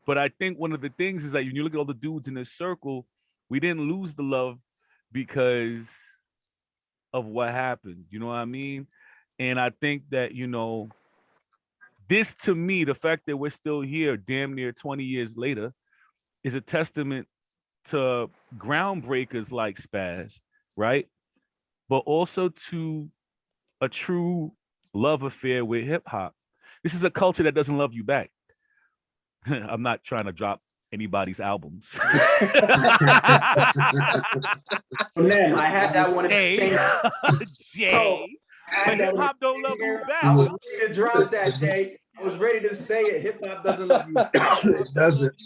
But I think one of the things is that when you look at all the dudes in this circle, we didn't lose the love because of what happened. You know what I mean? And I think that, you know, this to me, the fact that we're still here damn near 20 years later is a testament to groundbreakers like Spaz, right? But also to a true love affair with hip hop. This is a culture that doesn't love you back. I'm not trying to drop anybody's albums. Man, I had that one Jay. Jay. But hip hop don't love you back. I was ready to drop that, Jay. I was ready to say it. Hip hop doesn't love you back. It doesn't.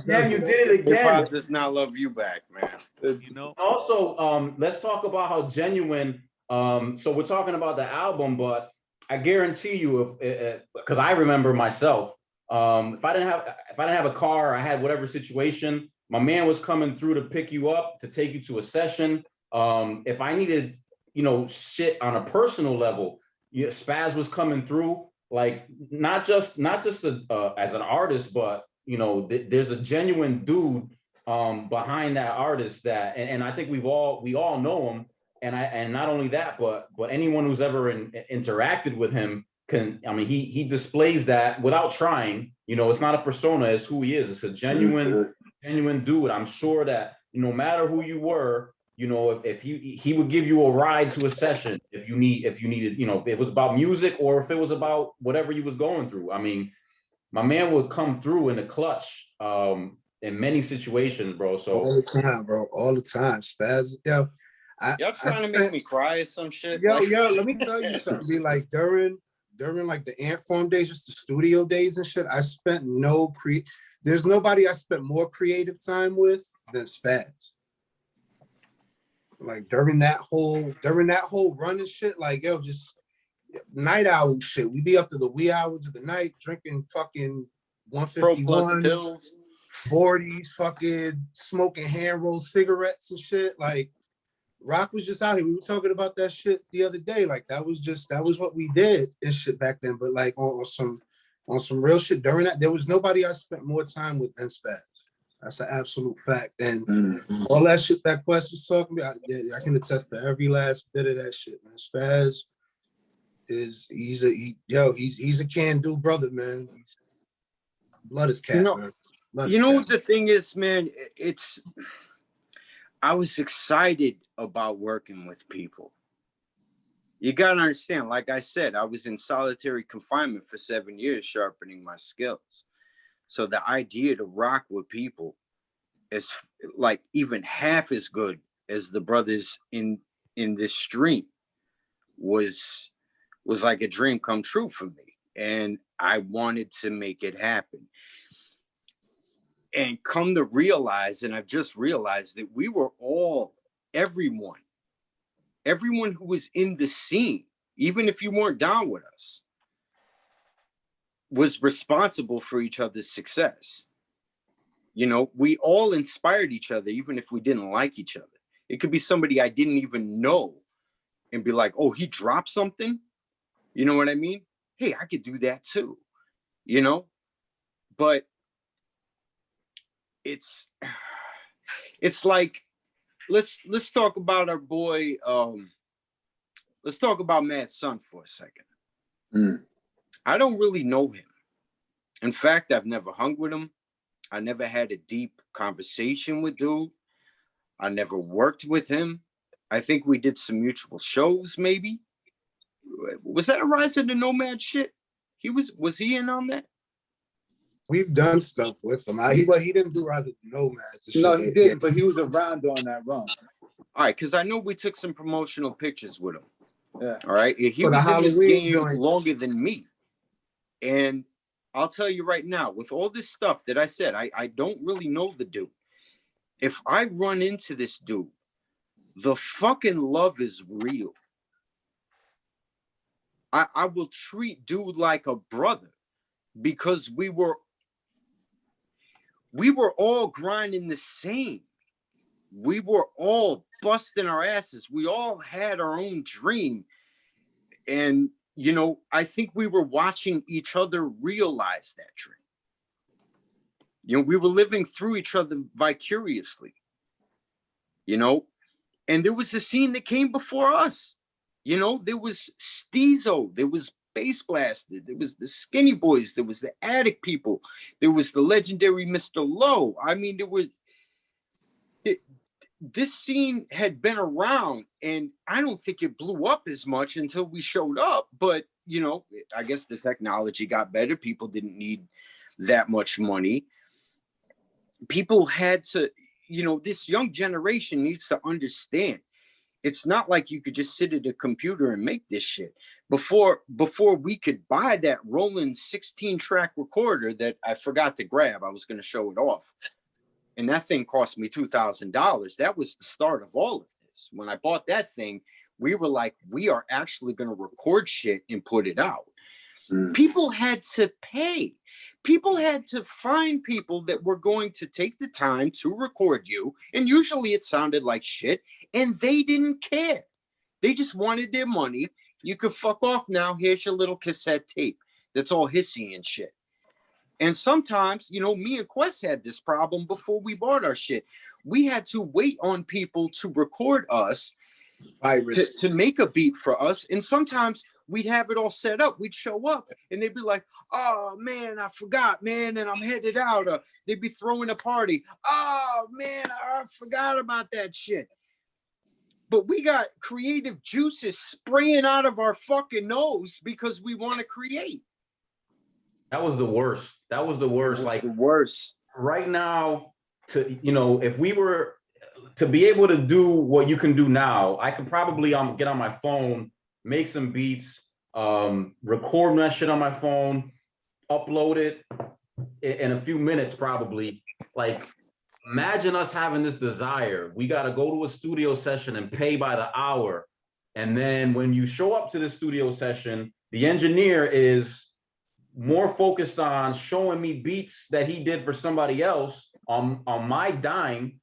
Damn, you did it Hip again. hop does not love you back, man. You know. Also, let's talk about how genuine. So we're talking about the album, but I guarantee you, if because I remember myself, if I didn't have a car, I had whatever situation, my man was coming through to pick you up, to take you to a session. If I needed, you know, shit on a personal level, Spaz was coming through. Like not just as an artist, but you know, there's a genuine dude behind that artist that, and I think we all know him. And not only that, but anyone who's ever interacted with him can, I mean, he displays that without trying. You know, it's not a persona, it's who he is. It's a genuine dude. I'm sure that no matter who you were, you know, if he would give you a ride to a session if you needed, you know, if it was about music or if it was about whatever you was going through. I mean, my man would come through in the clutch in many situations, bro. So all the time, bro, all the time. Spaz, yo. Y'all trying to make me cry or some shit? Yo, let me tell you something. Be like during like the Ant Farm days, just the studio days and shit, I spent there's nobody I spent more creative time with than Spaz. Like during that whole run and shit, like yo, just night owl shit. We be up to the wee hours of the night drinking fucking 151 pills, 40s, fucking smoking hand rolled cigarettes and shit. Like Rock was just out here. We were talking about that shit the other day. Like that was what we did and shit back then. But like on some real shit during that, there was nobody I spent more time with than Spaz. That's an absolute fact. And all that shit that Quest was talking about, I can attest to every last bit of that shit, man. Spaz he's a can-do brother, man. Blood is cat, man. You know what the thing is, man? I was excited about working with people. You gotta understand, like I said, I was in solitary confinement for 7 years, sharpening my skills. So the idea to rock with people is like even half as good as the brothers in this stream was like a dream come true for me. And I wanted to make it happen. And come to realize, and I've just realized that we were all, everyone who was in the scene, even if you weren't down with us, was responsible for each other's success. You know, we all inspired each other, even if we didn't like each other. It could be somebody I didn't even know and be like, oh, he dropped something. You know what I mean? Hey, I could do that too, you know? But it's like, let's talk about our boy, let's talk about Mad Son for a second. I don't really know him. In fact, I've never hung with him. I never had a deep conversation with dude. I never worked with him. I think we did some mutual shows, maybe. Was that a Rise of the Nomad shit? Was he in on that? We've done stuff with him. He didn't do Rise of the Nomads. No, he didn't, but he was around during that run. All right, because I know we took some promotional pictures with him. Yeah. All right. He was in this game longer than me. And I'll tell you right now, with all this stuff that I said, I don't really know the dude. If I run into this dude, the fucking love is real. I will treat dude like a brother because we were all grinding the same. We were all busting our asses. We all had our own dream. And, you know, I think we were watching each other realize that dream. You know, we were living through each other vicariously, you know, and there was a scene that came before us. You know, there was Steezo, there was Bass Blasted, there was the Skinny Boys, there was the Attic People, there was the legendary Mr. Low. I mean, this scene had been around, and I don't think it blew up as much until we showed up. But, you know, I guess the technology got better. People didn't need that much money. People had to, you know, this young generation needs to understand. It's not like you could just sit at a computer and make this shit. Before we could buy that Roland 16-track recorder that I forgot to grab, I was going to show it off. And that thing cost me $2,000. That was the start of all of this. When I bought that thing, we were like, we are actually going to record shit and put it out. People had to pay. People had to find people that were going to take the time to record you. And usually it sounded like shit. And they didn't care. They just wanted their money. You could fuck off now. Here's your little cassette tape that's all hissy and shit. And sometimes, you know, me and Quest had this problem before we bought our shit. We had to wait on people to record us to make a beat for us. And sometimes we'd have it all set up. We'd show up and they'd be like, oh, man, I forgot, man, and I'm headed out. They'd be throwing a party. Oh, man, I forgot about that shit. But we got creative juices spraying out of our fucking nose because we want to create. That was the worst. That was the worst. Like the worst. Right now, to, you know, if we were to be able to do what you can do now, I could probably get on my phone, make some beats, record that shit on my phone, upload it in a few minutes, probably. Like, imagine us having this desire. We got to go to a studio session and pay by the hour. And then when you show up to the studio session, the engineer is more focused on showing me beats that he did for somebody else on my dime.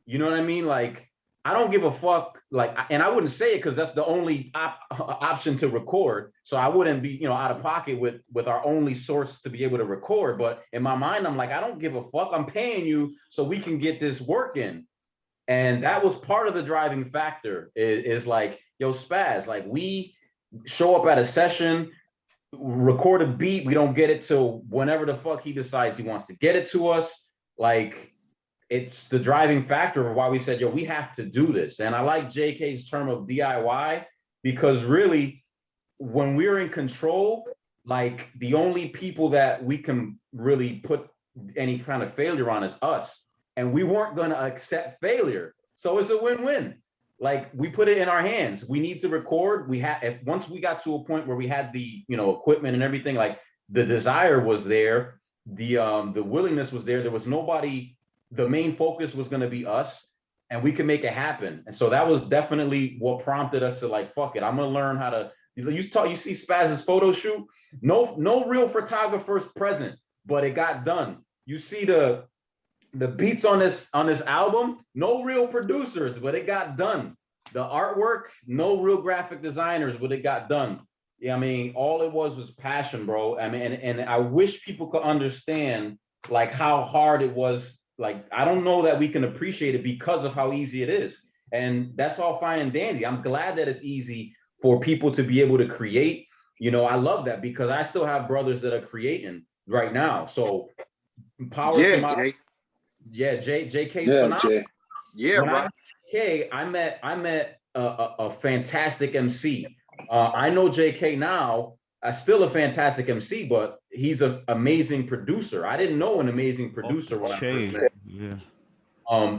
You know what I mean? Like, I don't give a fuck. Like, and I wouldn't say it because that's the only option to record. So I wouldn't be, you know, out of pocket with our only source to be able to record. But in my mind, I'm like, I don't give a fuck. I'm paying you so we can get this work in. And that was part of the driving factor is like, yo, Spaz, like, we show up at a session, record a beat, we don't get it till whenever the fuck he decides he wants to get it to us. Like, it's the driving factor of why we said, yo, we have to do this. And I like JK's term of DIY, because really, when we're in control, like, the only people that we can really put any kind of failure on is us. And we weren't going to accept failure. So it's a win-win. Like, we put it in our hands. We need to record. Once we got to a point where we had the, you know, equipment and everything, like, the desire was there, the willingness was there. There was nobody. The main focus was going to be us, and we can make it happen. And so that was definitely what prompted us to, like, fuck it, I'm going to learn how to. You see Spaz's photo shoot. No real photographers present, but it got done. You see the beats on this album, no real producers, but it got done. The artwork, no real graphic designers, but it got done. Yeah, I mean, all it was passion, bro. I mean, and I wish people could understand, like, how hard it was. Like, I don't know that we can appreciate it because of how easy it is. And that's all fine and dandy. I'm glad that it's easy for people to be able to create. You know, I love that because I still have brothers that are creating right now. So power to my Jay. Yeah, JK's yeah, phenomenal. Jay. Yeah, when right. I met a fantastic MC. I know JK now. Still a fantastic MC, but he's an amazing producer. I didn't know an amazing producer when I first met. Yeah.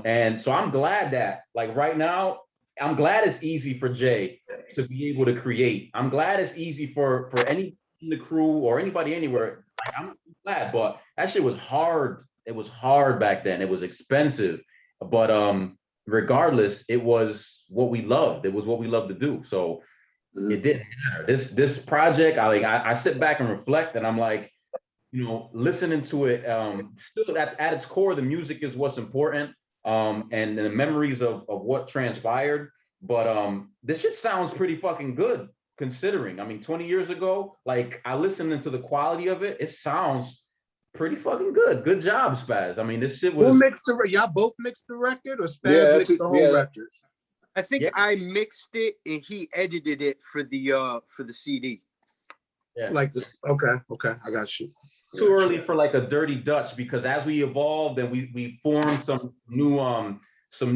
And so I'm glad that, like, right now, I'm glad it's easy for Jay to be able to create. I'm glad it's easy for any in the crew or anybody anywhere. Like, I'm glad, but that shit was hard. It was hard back then. It was expensive, but regardless, it was what we loved. It was what we loved to do. So it didn't matter. This project, I sit back and reflect, and I'm like, you know, listening to it. Still at its core, the music is what's important, and the memories of what transpired. But this shit sounds pretty fucking good. considering. I mean, 20 years ago, like I listened into the quality of it. It sounds pretty fucking good. Good job, Spaz. I mean, this shit was. Who mixed the? Y'all both mixed the record, or Spaz Yeah, mixed the whole record? I think Yeah. I mixed it and he edited it for the CD. Yeah. Like this. Okay, I got you. Too early for like a dirty Dutch, because as we evolved and we formed some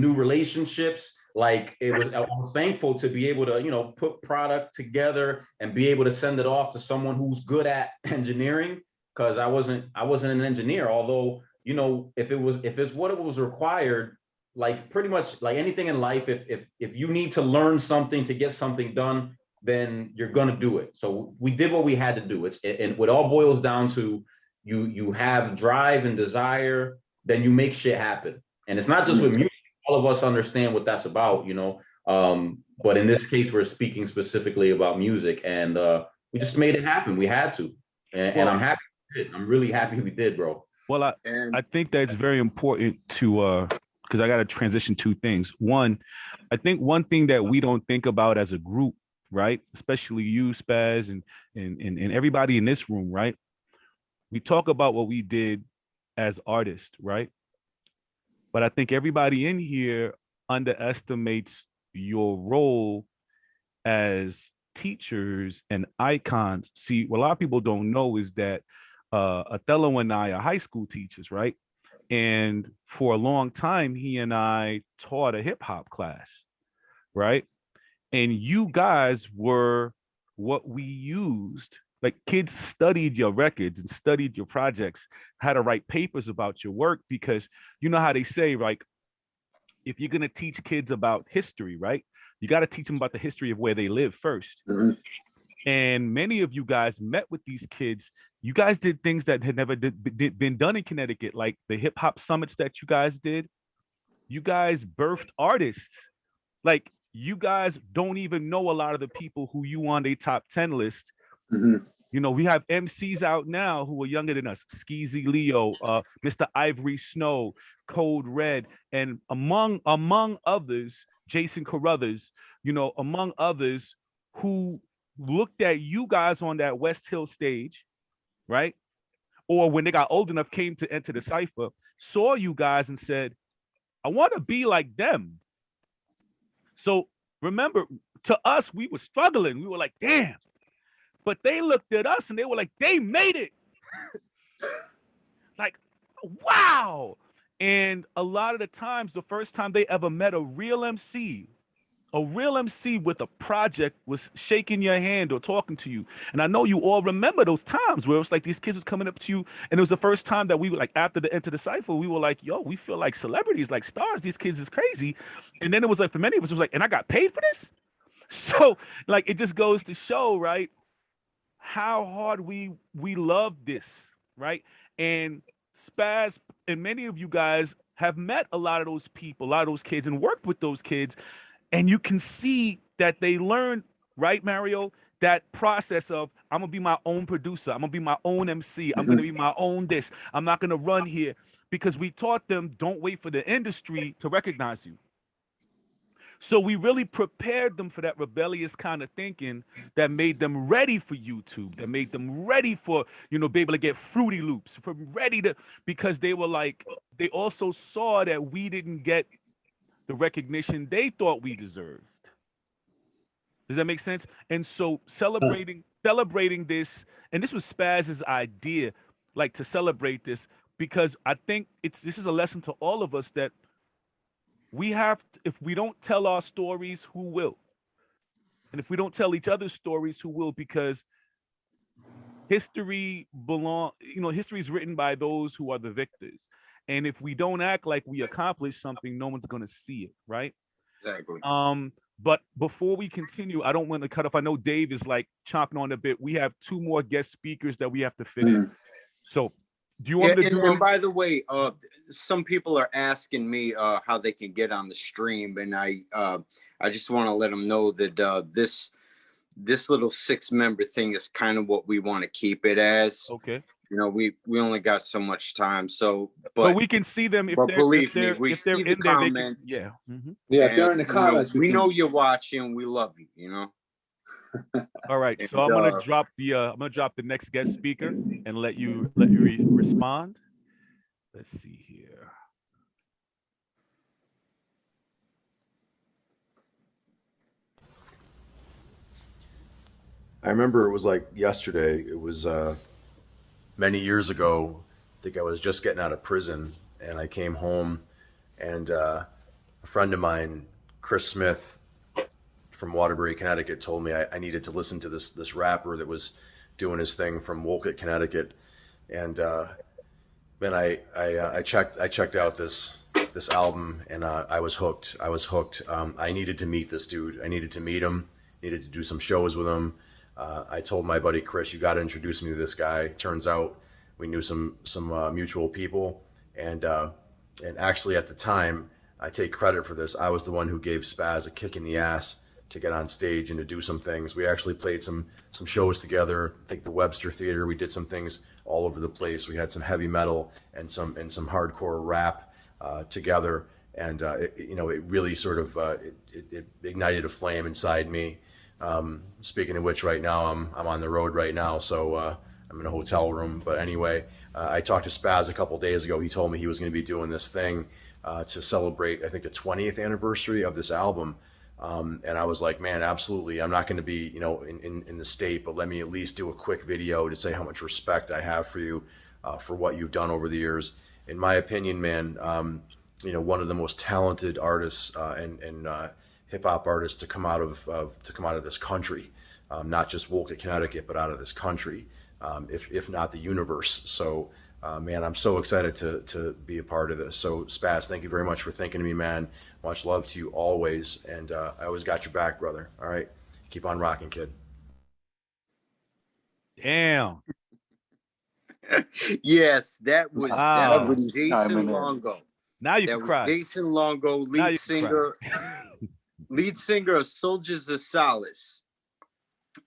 new relationships, like I was thankful to be able to, you know, put product together and be able to send it off to someone who's good at engineering, because I wasn't an engineer, although, you know, if it's what it was required, like pretty much like anything in life, if you need to learn something to get something done, then you're gonna do it. So we did what we had to do. And what all boils down to, you have drive and desire, then you make shit happen. And it's not just with music. All of us understand what that's about, you know. But in this case, we're speaking specifically about music, and we just made it happen. We had to, and I'm happy we did. I'm really happy we did, bro. Well, I think that's very important to because I got to transition two things. One, I think one thing that we don't think about as a group, right? Especially you, Spaz, and everybody in this room, right? We talk about what we did as artists, right? But I think everybody in here underestimates your role as teachers and icons. See, what a lot of people don't know is that Othello and I are high school teachers, right? And for a long time, he and I taught a hip hop class, right? And you guys were what we used. Like, kids studied your records and studied your projects, how to write papers about your work, because you know how they say, like, if you're going to teach kids about history, right, you got to teach them about the history of where they live first. Mm-hmm. And many of you guys met with these kids. You guys did things that had never been done in Connecticut, like the hip hop summits that you guys did. You guys birthed artists. Like, you guys don't even know a lot of the people who you on their top 10 list. Mm-hmm. You know, we have MCs out now who are younger than us: Skeezy Leo, Mr. Ivory Snow, Code Red, and among others, Jason Carruthers, you know, among others, who looked at you guys on that West Hill stage, right? Or when they got old enough, came to enter the Cypher, saw you guys and said, I want to be like them. So remember, to us, we were struggling. We were like, damn. But they looked at us and they were like, they made it. Like, wow. And a lot of the times, the first time they ever met a real MC with a project was shaking your hand or talking to you. And I know you all remember those times where it was like these kids was coming up to you, and it was the first time that we were like, after the Enter the Cypher, we were like, yo, we feel like celebrities, like stars. These kids is crazy. And then it was like, for many of us, it was like, and I got paid for this? So like, it just goes to show, right, how hard we love this, right? And Spaz and many of you guys have met a lot of those people, a lot of those kids, and worked with those kids. And you can see that they learn, right, Mario, that process of, I'm gonna be my own producer, I'm gonna be my own MC, I'm gonna be my own this, I'm not gonna run here, because we taught them, don't wait for the industry to recognize you. So we really prepared them for that rebellious kind of thinking that made them ready for YouTube, that made them ready for, you know, be able to get Fruity Loops, for ready to, because they were like, they also saw that we didn't get the recognition they thought we deserved. Does that make sense? And so celebrating this, and this was Spaz's idea, like to celebrate this, because I think this is a lesson to all of us that we have to, if we don't tell our stories, who will? And if we don't tell each other's stories, who will? Because history is written by those who are the victors. And if we don't act like we accomplished something, no one's going to see it, right? Exactly. But before we continue, I don't want to cut off. I know Dave is like chomping on a bit. We have 2 more guest speakers that we have to fit in. So do you want me to do and by the way, some people are asking me how they can get on the stream, and I just want to let them know that this little 6-member thing is kind of what we want to keep it as. Okay. You know, we only got so much time, so but we can see them if they're we if they're see in the there. comments. Yeah. Yeah, if they're in the comments, we know you're watching. We love you. You know. All right, And, so I'm gonna drop the next guest speaker and let you respond. Let's see here. I remember it was like yesterday. It was many years ago. I think I was just getting out of prison, and I came home, and a friend of mine, Chris Smith from Waterbury, Connecticut, told me I needed to listen to this rapper that was doing his thing from Wolcott, Connecticut, and then I checked out this album, and I was hooked. I needed to meet this dude. I needed to meet him. Needed to do some shows with him. I told my buddy Chris, "You got to introduce me to this guy." Turns out we knew some mutual people, and actually at the time, I take credit for this. I was the one who gave Spaz a kick in the ass to get on stage and to do some things. We actually played some shows together. I think the Webster Theater. We did some things all over the place. We had some heavy metal and some hardcore rap together, and it really sort of it ignited a flame inside me. Speaking of which, right now I'm on the road right now, so I'm in a hotel room. But anyway, I talked to Spaz a couple days ago. He told me he was going to be doing this thing to celebrate, I think, the 20th anniversary of this album. And I was like, man, absolutely. I'm not going to be, in the state, but let me at least do a quick video to say how much respect I have for you, for what you've done over the years. In my opinion, man, one of the most talented artists and hip hop artists to come out of this country, not just Wolcott, Connecticut, but out of this country, if not the universe. So, man, I'm so excited to be a part of this. So, Spaz, thank you very much for thinking of me, man. Much love to you always, and I always got your back, brother. All right, keep on rocking, kid. Damn. Yes, that was Jason Longo. Now you can cry. Jason Longo, lead singer of Soldiers of Solace.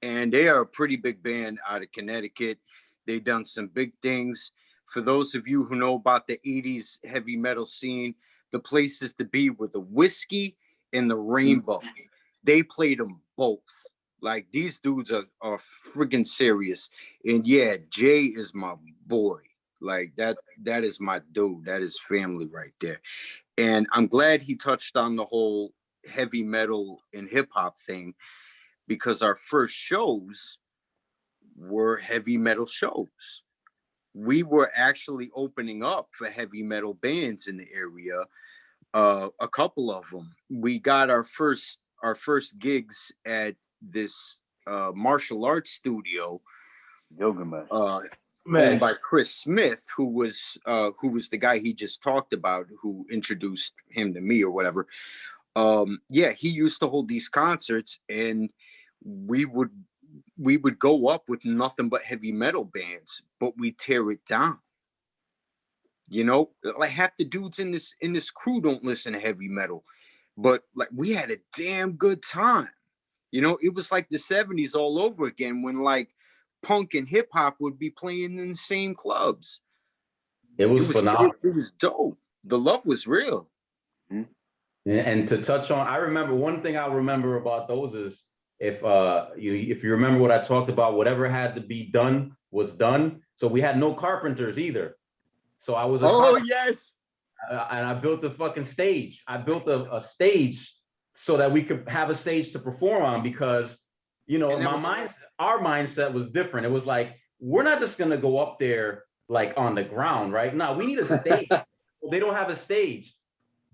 And they are a pretty big band out of Connecticut. They've done some big things. For those of you who know about the 80s heavy metal scene, the places to be were the Whiskey and the Rainbow. They played them both. Like, these dudes are friggin' serious. And yeah, Jay is my boy. Like, that is my dude. That is family right there. And I'm glad he touched on the whole heavy metal and hip hop thing, because our first shows were heavy metal shows. We were actually opening up for heavy metal bands in the area. A couple of them. We got our first gigs at this martial arts studio, Yoga owned by Chris Smith, who was the guy he just talked about, who introduced him to me or whatever. He used to hold these concerts, and we would go up with nothing but heavy metal bands, but we tear it down. Like, half the dudes in this crew don't listen to heavy metal, but like, we had a damn good time. It was like the 70s all over again, when like punk and hip hop would be playing in the same clubs. It was phenomenal. It was dope. The love was real. And to touch on, I remember one thing I remember about those is, if you remember what I talked about, whatever had to be done was done. So we had no carpenters either. So I was yes. And I built a fucking stage. I built a stage so that we could have a stage to perform on, because our mindset was different. It was like, we're not just gonna go up there like on the ground, right? No, we need a stage. Well, they don't have a stage.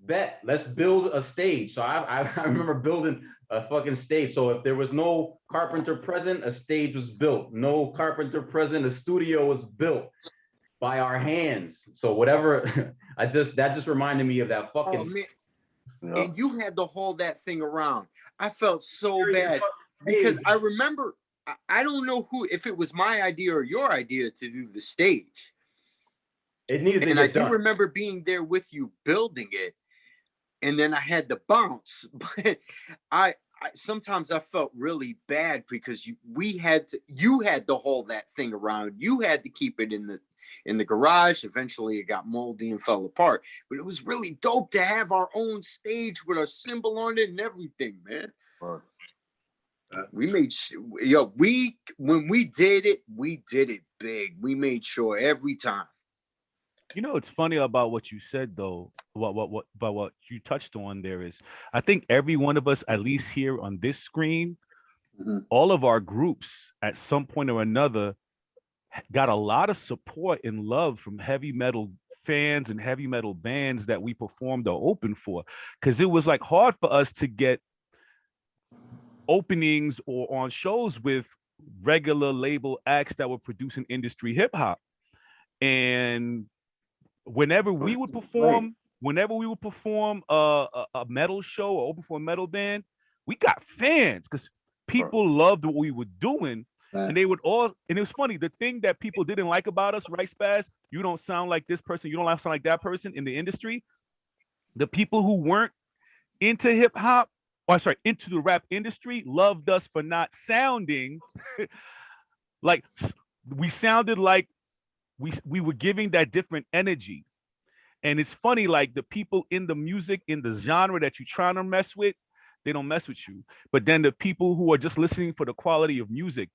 Bet, let's build a stage. So I remember building a fucking stage. So if there was no carpenter present, a stage was built. No carpenter present, a studio was built by our hands. So whatever, that just reminded me of that fucking. Oh, man. Yeah. And you had to haul that thing around. I felt so bad, because I remember, I don't know if it was my idea or your idea to do the stage. It needed to get done. I do remember being there with you building it, and then I had to bounce. But I sometimes I felt really bad, because you had to haul that thing around. You had to keep it in the garage. Eventually it got moldy and fell apart, but it was really dope to have our own stage with our symbol on it and everything, man. We made when we did it big. We made sure every time. You know, it's funny about what you said though. What you touched on there is, I think every one of us, at least here on this screen, all of our groups at some point or another got a lot of support and love from heavy metal fans and heavy metal bands that we performed or opened for, because it was like hard for us to get openings or on shows with regular label acts that were producing industry hip hop. And whenever we would perform a metal show or open for a metal band, we got fans because people loved what we were doing. And they would all, and it was funny, the thing that people didn't like about us, right, Spaz? You don't sound like this person, you don't sound like that person in the industry. The people who weren't into hip hop, into the rap industry, loved us for not sounding like we sounded like we were giving that different energy. And it's funny, like the people in the music, in the genre that you're trying to mess with, they don't mess with you. But then the people who are just listening for the quality of music,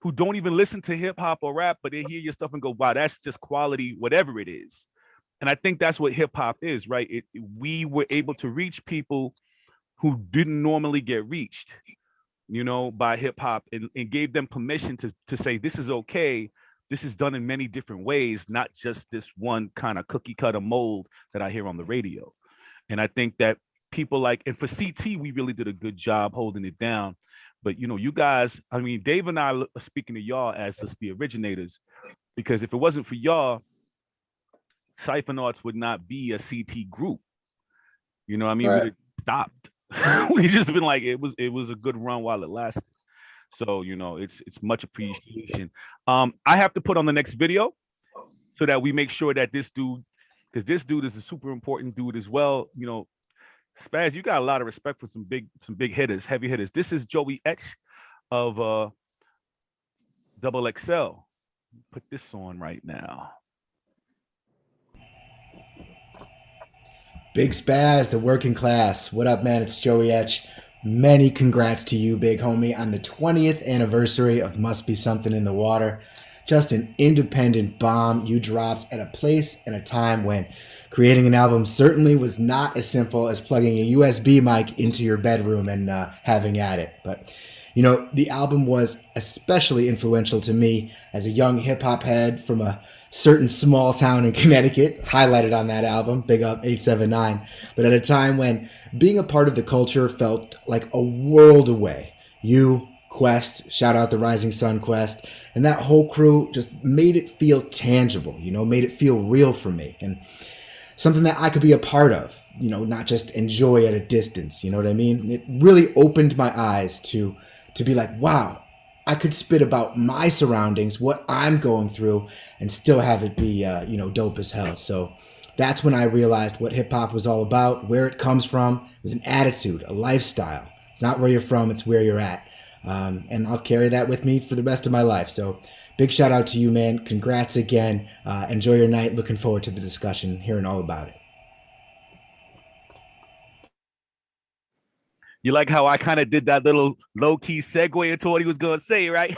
who don't even listen to hip hop or rap, but they hear your stuff and go, wow, that's just quality, whatever it is. And I think that's what hip hop is, right? We were able to reach people who didn't normally get reached, you know, by hip hop, and gave them permission to say, this is okay. This is done in many different ways, not just this one kind of cookie cutter mold that I hear on the radio. And I think that people like, and for CT, we really did a good job holding it down. But, you know, you guys, I mean, Dave and I are speaking to y'all as just the originators, because if it wasn't for y'all, Cyphernauts would not be a CT group. You know what I mean? We'd have stopped. We just been like, it was a good run while it lasted. So, you know, it's much appreciation. I have to put on the next video so that we make sure that this dude, because this dude is a super important dude as well. You know, Spaz, you got a lot of respect for some big hitters, heavy hitters. This is Joey Etch of Double XL. Put this on right now. Big Spaz, the Working Class. What up, man? It's Joey Etch. Many congrats to you, big homie, on the 20th anniversary of Must Be Something in the Water. Just an independent bomb you dropped at a place and a time when creating an album certainly was not as simple as plugging a USB mic into your bedroom and having at it. But, you know, the album was especially influential to me as a young hip-hop head from a certain small town in Connecticut, highlighted on that album, big up 879, but at a time when being a part of the culture felt like a world away. You, Quest, shout out the Rising Sun Quest, and that whole crew just made it feel tangible, you know, made it feel real for me, and something that I could be a part of, you know, not just enjoy at a distance, you know what I mean? It really opened my eyes to be like, wow, I could spit about my surroundings, what I'm going through, and still have it be, you know, dope as hell. So that's when I realized what hip hop was all about, where it comes from. It was an attitude, a lifestyle. It's not where you're from, it's where you're at. And I'll carry that with me for the rest of my life. So big shout out to you, man. Congrats again. Enjoy your night. Looking forward to the discussion, hearing all about it. You like how I kind of did that little low-key segue into what he was going to say, right?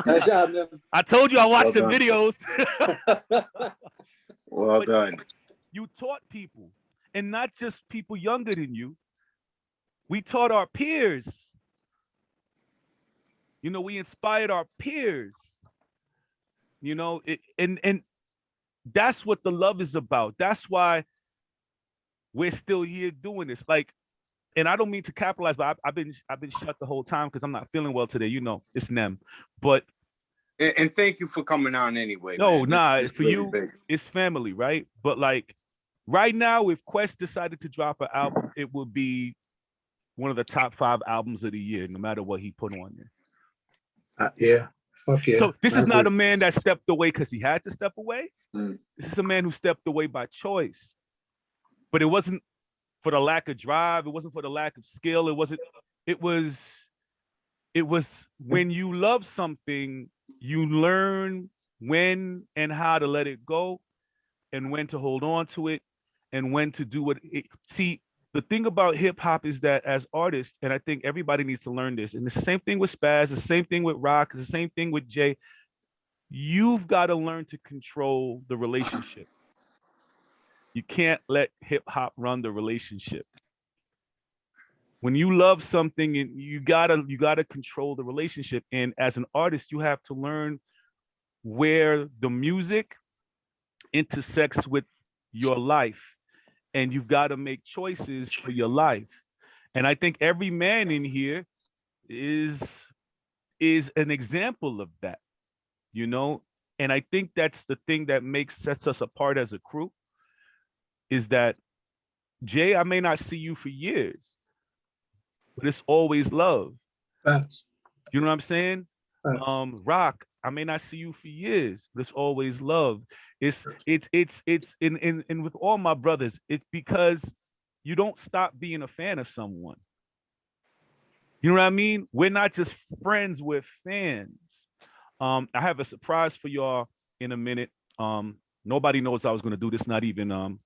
Nice job, man. I told you I watched the videos. Well done. You taught people, and not just people younger than you. We taught our peers. You know, we inspired our peers. You know, and that's what the love is about. That's why we're still here doing this. Like, and I don't mean to capitalize, but I've been shut the whole time because I'm not feeling well today. You know, it's them. But and thank you for coming on anyway. No, man. nah, It's for really you, big. it's family, right? But like right now, if Quest decided to drop an album, it would be one of the top 5 albums of the year, no matter what he put on there. Yeah. Fuck yeah. So this is not a man that stepped away because he had to step away. Mm. This is a man who stepped away by choice. But it wasn't for the lack of drive. It wasn't for the lack of skill. It was when you love something, you learn when and how to let it go, and when to hold on to it, and when to do it. See, the thing about hip hop is that as artists, and I think everybody needs to learn this, and it's the same thing with Spaz, the same thing with Rock, it's the same thing with Jay. You've got to learn to control the relationship. You can't let hip hop run the relationship. When you love something, and you gotta control the relationship. And as an artist, you have to learn where the music intersects with your life, and you've got to make choices for your life. And I think every man in here is an example of that, you know. And I think that's the thing that sets us apart as a crew, is that, Jay, I may not see you for years, but it's always love. Facts. You know what I'm saying? Facts. Rock, I may not see you for years, but it's always love. It's and with all my brothers, it's because you don't stop being a fan of someone. You know what I mean? We're not just friends, we're fans. I have a surprise for y'all in a minute. Nobody knows I was gonna do this, not even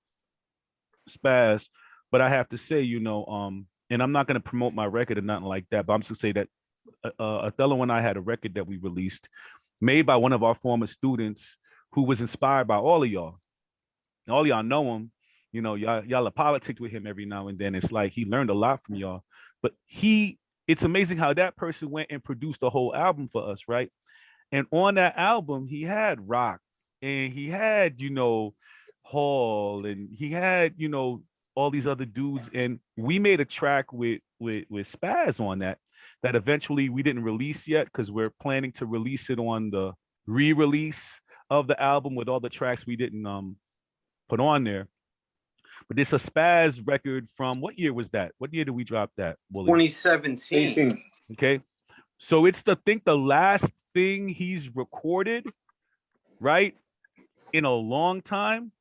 Spaz, but I have to say, you know, and I'm not gonna promote my record or nothing like that, but I'm just gonna say that Othello and I had a record that we released, made by one of our former students who was inspired by all of y'all. All y'all know him, you know, y'all are politics with him every now and then. It's like he learned a lot from y'all, but it's amazing how that person went and produced a whole album for us, right? And on that album, he had Rock, and he had, you know, Hall, and he had, you know, all these other dudes. And we made a track with Spaz on that eventually we didn't release yet, because we're planning to release it on the re-release of the album with all the tracks we didn't put on there. But it's a Spaz record from, what year was that? What year did we drop that, Wooly? 2017. 18. Okay. So it's the last thing he's recorded, right? In a long time.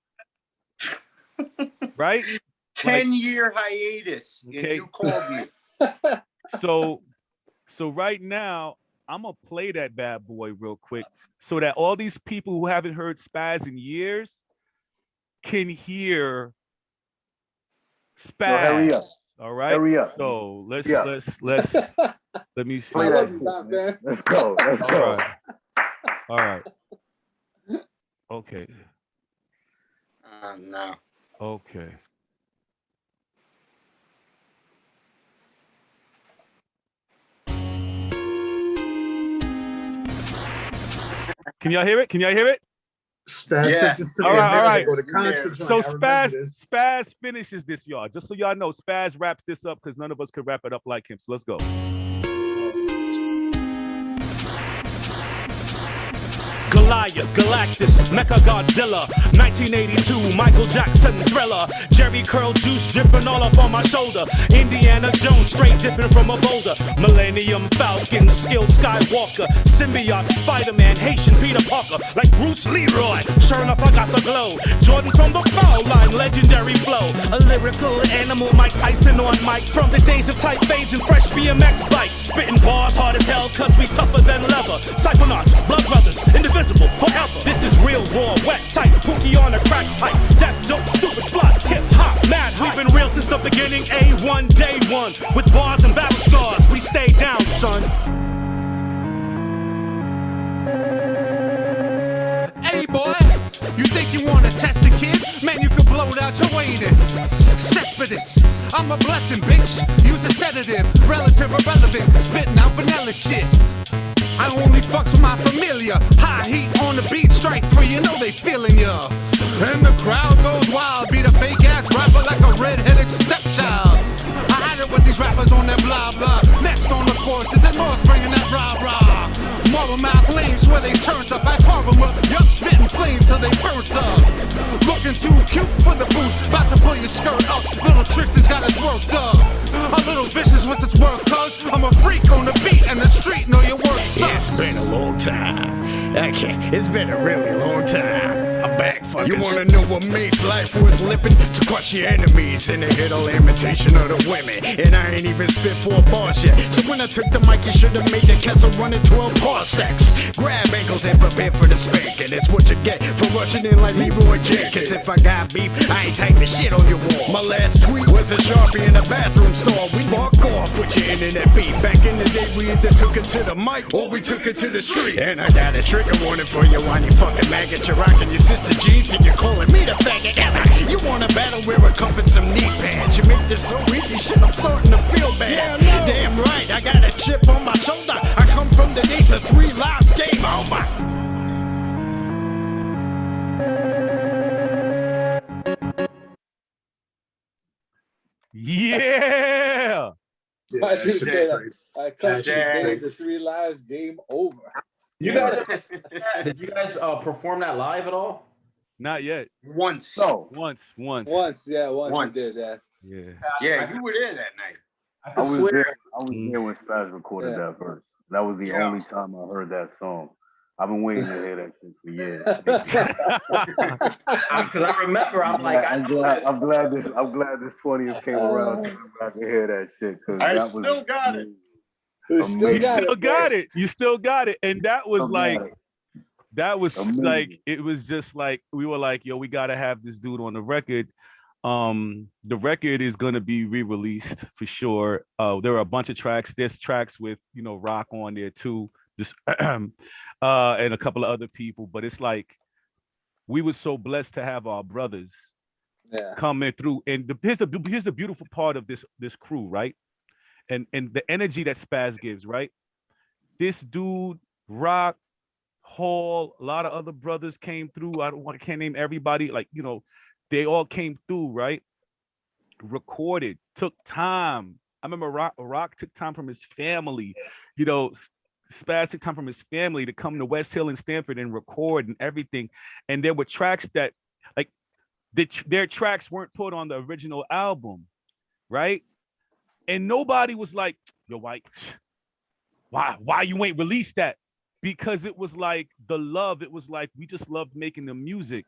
Right? 10-year hiatus. Okay. And you called me. So right now, I'm gonna play that bad boy real quick so that all these people who haven't heard Spaz in years can hear Spaz. Yo, hurry up. All right. Hurry up. So let's let me see. Play that shit, man. Let's go. Let's go. All right. Okay. No. Okay. Can y'all hear it? Can y'all hear it? Spaz Yes. All right. So Spaz. Spaz finishes this, y'all. Just so y'all know, Spaz wraps this up because none of us could wrap it up like him. So let's go. Goliath, Galactus, Mecha Godzilla, 1982, Michael Jackson Thriller, Jerry Curl juice dripping all up on my shoulder, Indiana Jones straight dipping from a boulder, Millennium Falcon, Skill Skywalker, Symbiote, Spider-Man, Haitian Peter Parker, like Bruce Leroy, sure enough I got the glow, Jordan from the foul line, legendary flow, a lyrical animal, Mike Tyson on mic, from the days of tight fades and fresh BMX bikes, spitting bars hard as hell cause we tougher than leather, Cyphernauts, Blood Brothers, indivisible forever. This is real, raw, wet, tight, pookie on a crack pipe. Death, dope, stupid, fly, hip hop, mad. We've been real since the beginning, A1, day one. With bars and battle scars, we stay down, son. Hey boy, you think you wanna test the kid? Man, you could blow it out your anus. Cesspidus, I'm a blessing, bitch. Use a sedative, relative irrelevant, spitting out vanilla shit. I only fucks with my familiar. High heat on the beat, strike three, you know they feeling ya. And the crowd goes wild, beat a fake ass rapper like a redheaded stepchild. I had it with these rappers on that blah blah. Next on the course is that North bringing that rah rah. Marble mouth lames where they turned up, I carve them up. Yup, spitting flames till they burnt up. Looking too cute for the booth, about to pull your skirt up. Little tricks has got us worked up. A little vicious with its work, cuz I'm a freak on the beat and the street know your work sucks. It's been a long time. Okay, it's been a really long time. I'm back for motherfuckers. You wanna know what makes life worth living? To crush your enemies in a hit lamentation of the women. And I ain't even spit 4 bars yet. So when I took the mic, you should've made the castle run in 12 parsecs. Grab ankles and prepare for the spanking. It's what you get for rushing in like Leroy Jenkins. If I got beef, I ain't typing shit on your wall. My last tweet was a Sharpie in a bathroom stall. We fuck off with your internet beef. Back in the day, we either took it to the mic or we took it to the street. And I got a trigger warning for you, whiny fucking maggot. You're rocking your sister jeans and you're calling me the faggot. You wanna battle, wear a cup and some knee pads. You make this so easy, shit, I'm starting to feel bad. Yeah, no. Damn right, I got a chip on my shoulder. I come from the days of 3 lives, game over. Yeah. I did say that. I come from the days of 3 lives, game over. You guys, did you guys perform that live at all? Not yet. Once. No. Once. Once we did that. Yeah, you were there that night. I was there when Spaz recorded that verse. That was the only time I heard that song. I've been waiting to hear that shit for years. Because I remember, I'm glad this 20th came around so I can hear that shit. I still got it. You still got it. You still got it. And that was like, that was like, it was just like, we were like, yo, we got to have this dude on the record. The record is going to be re-released for sure. There are a bunch of tracks. There's tracks with, you know, Rock on there too. Just and a couple of other people. But it's like, we were so blessed to have our brothers coming through. And here's the beautiful part of this crew, right? And the energy that Spaz gives, right? This dude, Rock, Hall, a lot of other brothers came through. I can't name everybody. Like, you know, they all came through, right? Recorded, took time. I remember Rock took time from his family. You know, Spaz took time from his family to come to West Hill and Stanford and record and everything. And there were tracks that, like, their tracks weren't put on the original album, right? And nobody was like, yo, why you ain't released that? Because it was like the love. It was like, we just loved making the music.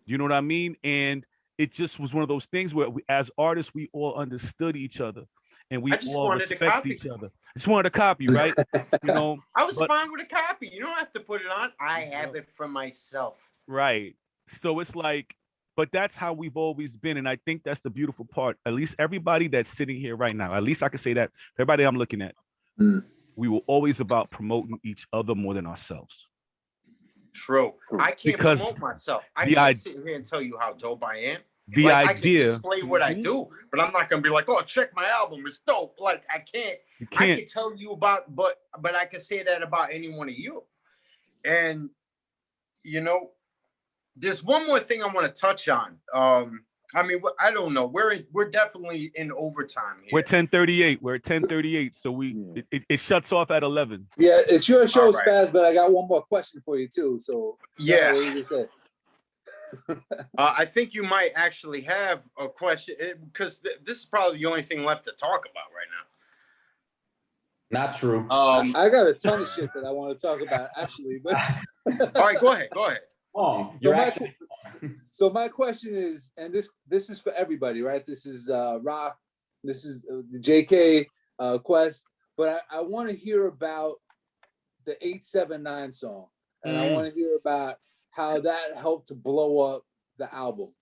You know what I mean? And it just was one of those things where as artists, we all understood each other and we all respect each other. I just wanted a copy, right? You know, I was fine with a copy. You don't have to put it on. I have it for myself. Right. So it's like, but that's how we've always been. And I think that's the beautiful part. At least everybody that's sitting here right now, at least I can say that everybody I'm looking at, we were always about promoting each other more than ourselves. True. I can't promote myself. I can't sit here and tell you how dope I am. The idea. I can display what I do, but I'm not gonna be like, oh, check my album, it's dope. Like I can't. I can tell you about, but I can say that about any one of you. And you know, there's one more thing I want to touch on. I mean, I don't know. We're definitely in overtime here. We're 10:38. We're at 10:38, so it shuts off at 11. Yeah, it's your show, right. Spaz, but I got one more question for you too. So yeah, what you said. I think you might actually have a question because this is probably the only thing left to talk about right now. Not true. I got a ton of shit that I want to talk about actually, but all right, go ahead. So my question is, and this is for everybody, right? This is Rock, this is the JK Quest, but I want to hear about the 879 song, and I want to hear about how that helped to blow up the album.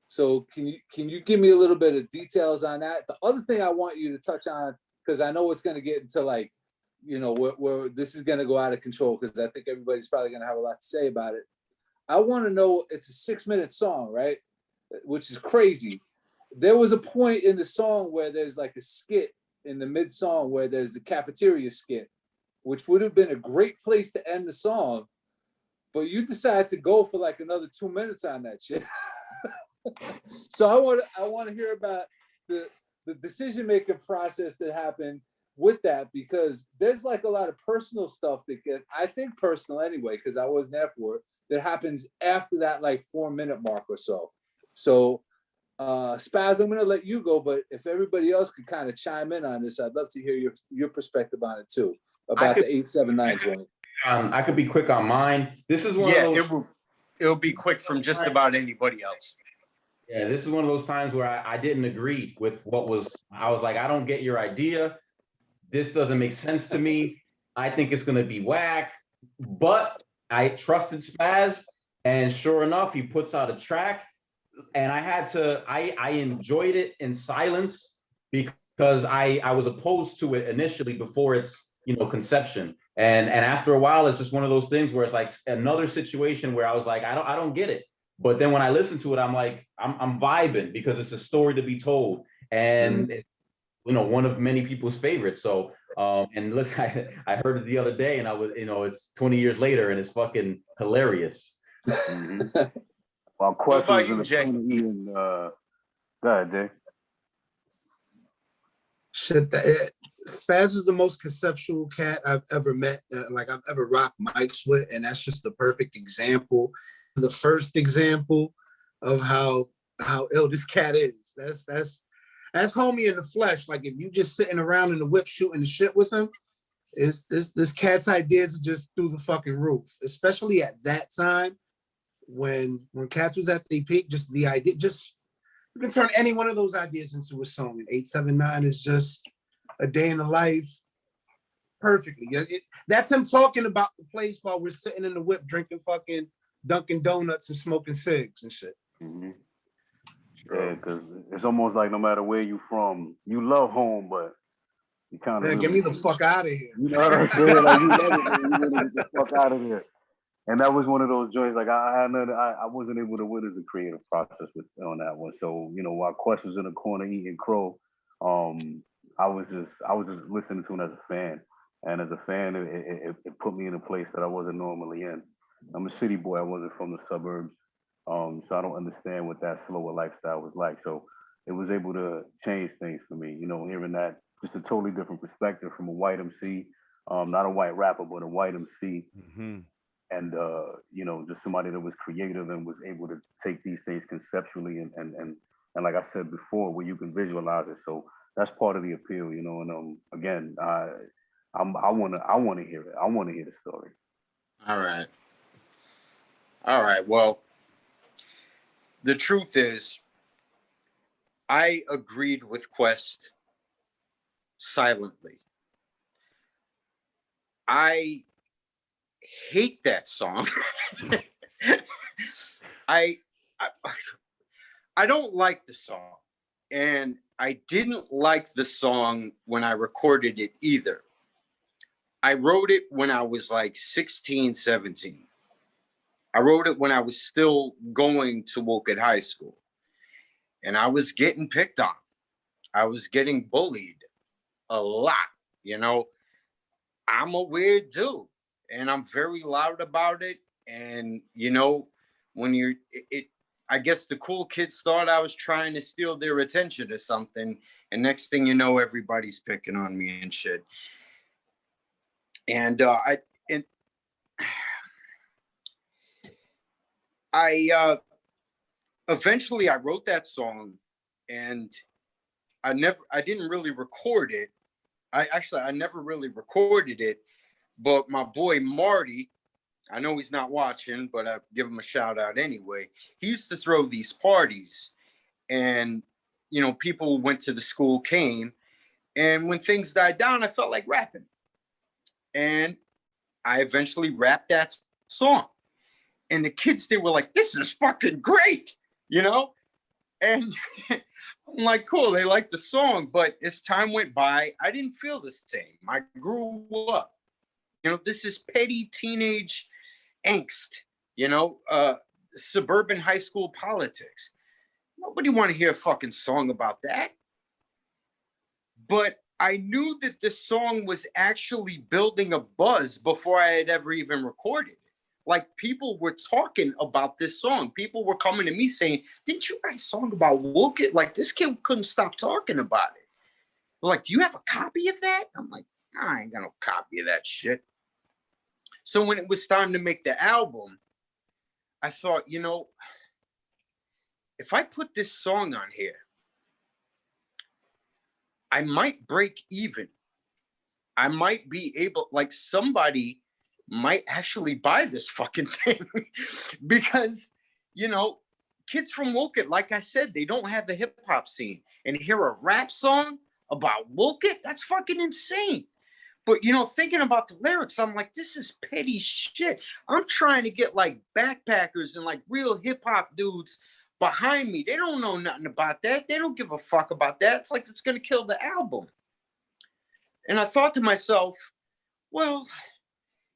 So can you give me a little bit of details on that? The other thing I want you to touch on, because I know it's going to get into like, you know, where this is going to go out of control, because I think everybody's probably going to have a lot to say about it. I want to know, it's a 6-minute song, right? Which is crazy. There was a point in the song where there's like a skit in the mid song where there's the cafeteria skit, which would have been a great place to end the song. But you decided to go for like another 2 minutes on that shit. So I want to hear about the decision-making process that happened with that, because there's like a lot of personal stuff that I think personal anyway, because I wasn't there for it, that happens after that like 4-minute mark or so. So Spaz, I'm gonna let you go, but if everybody else could kind of chime in on this, I'd love to hear your perspective on it too, about the 879 joint. I could be quick on mine. This is one of those. it'll be quick from just about anybody else. Yeah, this is one of those times where I didn't agree with what was. I was like, I don't get your idea. This doesn't make sense to me. I think it's gonna be whack. But I trusted Spaz, and sure enough, he puts out a track, and I enjoyed it in silence because I was opposed to it initially before its conception. And after a while, it's just one of those things where it's like another situation where I was like, I don't get it. But then when I listen to it, I'm like, I'm vibing because it's a story to be told, and it's, one of many people's favorites. So, and listen, I heard it the other day, and I was, it's 20 years later, and it's fucking hilarious. While Quest was in the corner eating, go ahead, Jay. Shit, Spaz is the most conceptual cat I've ever met. Like I've ever rocked mics with, and that's just the perfect example. The first example of how ill this cat is. That's homie in the flesh. Like if you just sitting around in the whip shooting the shit with him, this cat's ideas are just through the fucking roof. Especially at that time when cats was at their peak. Just the idea, just you can turn any one of those ideas into a song. And 879 is just a day in the life perfectly. That's him talking about the place while we're sitting in the whip drinking fucking Dunkin' Donuts and smoking cigs and shit. Mm-hmm. Yeah, because it's almost like no matter where you from, you love home, but you kind of get me the fuck out of here. You know what I'm saying? Like you love it, man. You want to get the fuck out of there. And that was one of those joints. Like I wasn't able to witness the creative process on that one. So while Quest was in the corner eating crow, I was just listening to him as a fan, and as a fan, it put me in a place that I wasn't normally in. I'm a city boy. I wasn't from the suburbs, so I don't understand what that slower lifestyle was like. So it was able to change things for me. Hearing that, just a totally different perspective from a white MC, not a white rapper, but a white MC. Mm-hmm. And just somebody that was creative and was able to take these things conceptually and like I said before, where you can visualize it. So that's part of the appeal, And again, I want to hear it. I want to hear the story. All right. Well, the truth is, I agreed with Quest silently. I hate that song. I don't like the song, and I didn't like the song when I recorded it either. I wrote it when I was like 16, 17. I wrote it when I was still going to Woket High School, and I was getting picked on. I was getting bullied a lot. I'm a weird dude, and I'm very loud about it. And when I guess the cool kids thought I was trying to steal their attention or something, and next thing you know, everybody's picking on me and shit. And I eventually I wrote that song, and I didn't really record it. I never really recorded it, but my boy Marty, I know he's not watching, but I give him a shout out anyway. He used to throw these parties, and people who went to the school came, and when things died down, I felt like rapping, and I eventually rapped that song. And the kids, they were like, "This is fucking great," And I'm like, cool, they like the song. But as time went by, I didn't feel the same. I grew up. This is petty teenage angst, suburban high school politics. Nobody want to hear a fucking song about that. But I knew that this song was actually building a buzz before I had ever even recorded it. Like, people were talking about this song. People were coming to me saying, "Didn't you write a song about Woket? Like, this kid couldn't stop talking about it. Like, do you have a copy of that?" I'm like, "I ain't got no copy of that shit." So when it was time to make the album, I thought, if I put this song on here, I might break even. I might be able, like, somebody might actually buy this fucking thing because, you know, kids from Woket, like I said, they don't have the hip hop scene, and hear a rap song about Woket, that's fucking insane. But, you know, thinking about the lyrics, I'm like, this is petty shit. I'm trying to get like backpackers and like real hip hop dudes behind me. They don't know nothing about that. They don't give a fuck about that. It's like it's going to kill the album. And I thought to myself, well,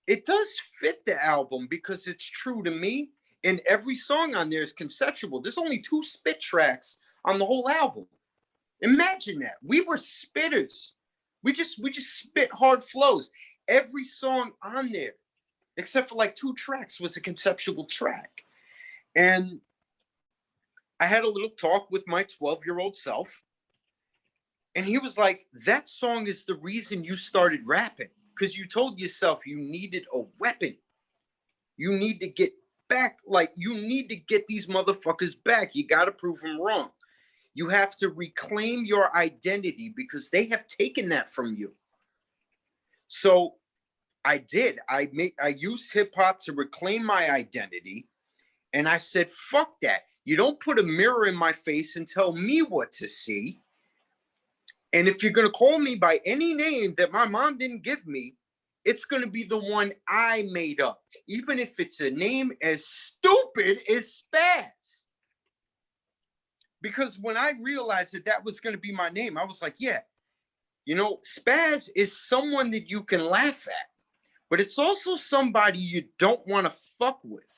it does fit the album because it's true to me. And every song on there is conceptual. There's only 2 spit tracks on the whole album. Imagine that. We were spitters. We just spit hard flows. Every song on there, except for like 2 tracks, was a conceptual track. And I had a little talk with my 12-year-old self. And he was like, that song is the reason you started rapping. Because you told yourself you needed a weapon. You need to get back. Like, you need to get these motherfuckers back. You got to prove them wrong. You have to reclaim your identity because they have taken that from you. So I did. I used hip hop to reclaim my identity. And I said, fuck that. You don't put a mirror in my face and tell me what to see. And if you're going to call me by any name that my mom didn't give me, it's going to be the one I made up, even if it's a name as stupid as Spaz. Because when I realized that that was going to be my name, I was like, yeah, you know, Spaz is someone that you can laugh at, but it's also somebody you don't want to fuck with.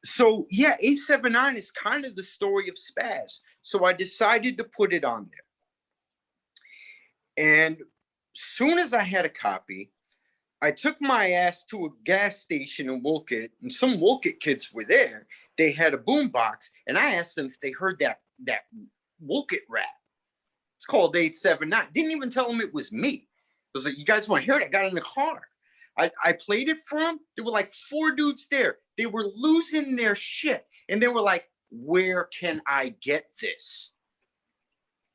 So yeah, 879 is kind of the story of Spaz. So I decided to put it on there. And soon as I had a copy, I took my ass to a gas station in Woket, and some Woket kids were there. They had a boombox, and I asked them if they heard that Woket rap. It's called 879. Didn't even tell them it was me. I was like, you guys want to hear it? I got in the car. I played it for them. There were like 4 dudes there. They were losing their shit. And they were like, where can I get this?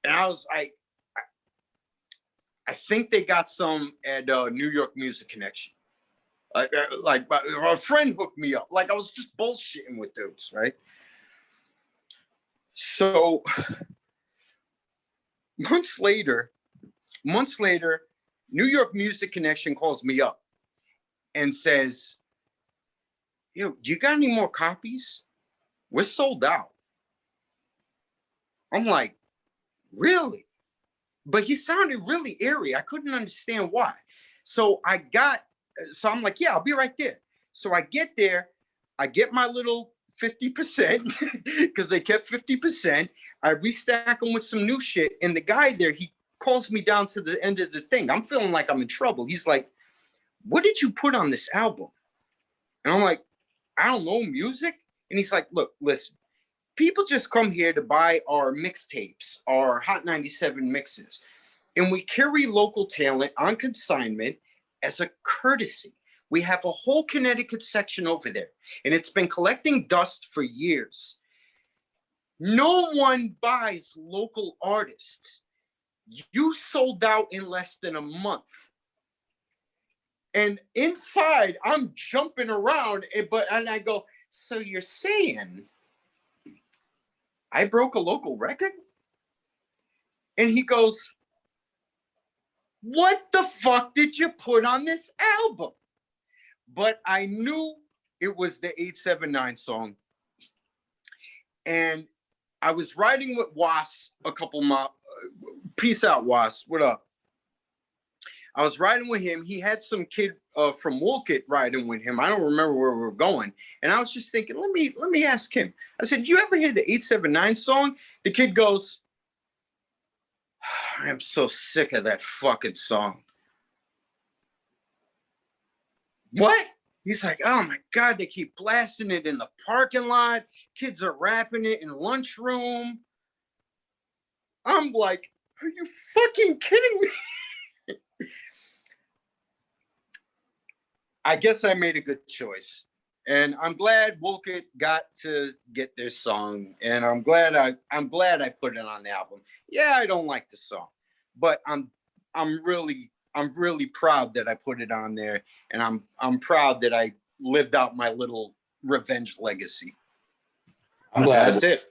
And I was like, I think they got some at New York Music Connection. Like a friend hooked me up. Like I was just bullshitting with dudes, right? So months later, New York Music Connection calls me up and says, yo, do you got any more copies? We're sold out. I'm like, really? But he sounded really eerie. I couldn't understand why. So I'm like, yeah, I'll be right there. So I get there, I get my little 50% because they kept 50%. I restack them with some new shit. And the guy there, he calls me down to the end of the thing. I'm feeling like I'm in trouble. He's like, what did you put on this album? And I'm like, I don't know, music. And he's like, look, listen, people just come here to buy our mixtapes, our Hot 97 mixes. And we carry local talent on consignment as a courtesy. We have a whole Connecticut section over there, and it's been collecting dust for years. No one buys local artists. You sold out in less than a month. And inside, I'm jumping around, and I go, so you're saying I broke a local record? And he goes, what the fuck did you put on this album? But I knew it was the 879 song. And I was riding with Was a couple miles. Peace out, Was. What up? I was riding with him. He had some kid from Woket riding with him. I don't remember where we were going. And I was just thinking, let me ask him. I said, you ever hear the 879 song? The kid goes, I am so sick of that fucking song. What? He's like, oh my God, they keep blasting it in the parking lot. Kids are rapping it in lunchroom. I'm like, are you fucking kidding me? I guess I made a good choice. And I'm glad Woket got to get their song. And I'm glad I put it on the album. Yeah, I don't like the song, but I'm really proud that I put it on there, and I'm proud that I lived out my little revenge legacy. I'm glad. That's it.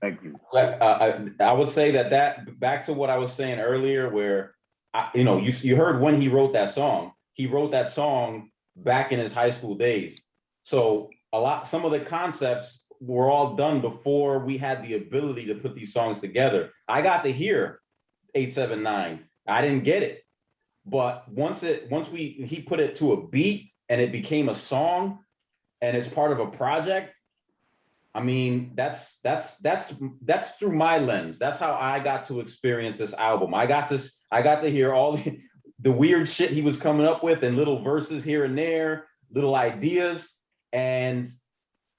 Thank you. I would say that back to what I was saying earlier, where you heard when he wrote that song. He wrote that song back in his high school days. So some of the concepts were all done before we had the ability to put these songs together. I got to hear 879. I didn't get it, but once he put it to a beat and it became a song, and it's part of a project. I mean, that's through my lens. That's how I got to experience this album. I got to hear all the weird shit he was coming up with, and little verses here and there, little ideas, and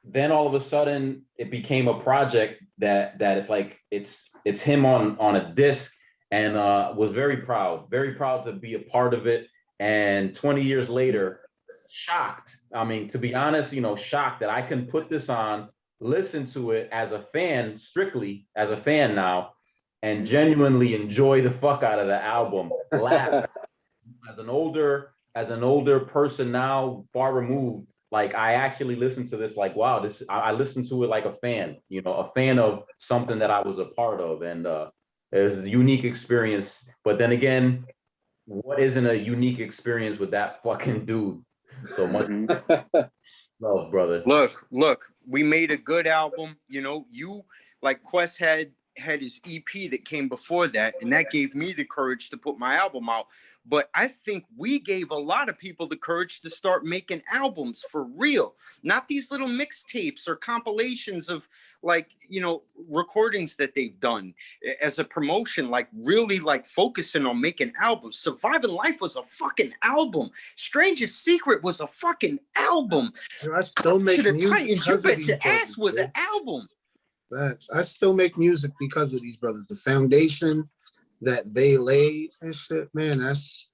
then all of a sudden it became a project that is like it's him on a disc, and was very proud to be a part of it. And 20 years later, shocked. I mean, to be honest, shocked that I can put this on, listen to it as a fan, strictly as a fan now, and genuinely enjoy the fuck out of the album. Laugh. As an older person now, far removed, like I actually listened to this like, wow, I listened to it like a fan, a fan of something that I was a part of. And it was a unique experience. But then again, what isn't a unique experience with that fucking dude? So much love, brother. Look, we made a good album. You like Quest had his EP that came before that, and that gave me the courage to put my album out. But I think we gave a lot of people the courage to start making albums for real, not these little mixtapes or compilations of recordings that they've done as a promotion, like really like focusing on making albums. Surviving Life was a fucking album. Strangest Secret was a fucking album. I still make To the music Titans, You because of Bet Your these Ass brothers, was bro. an album. Facts. I still make music because of these brothers. The foundation that they laid and shit, man, that's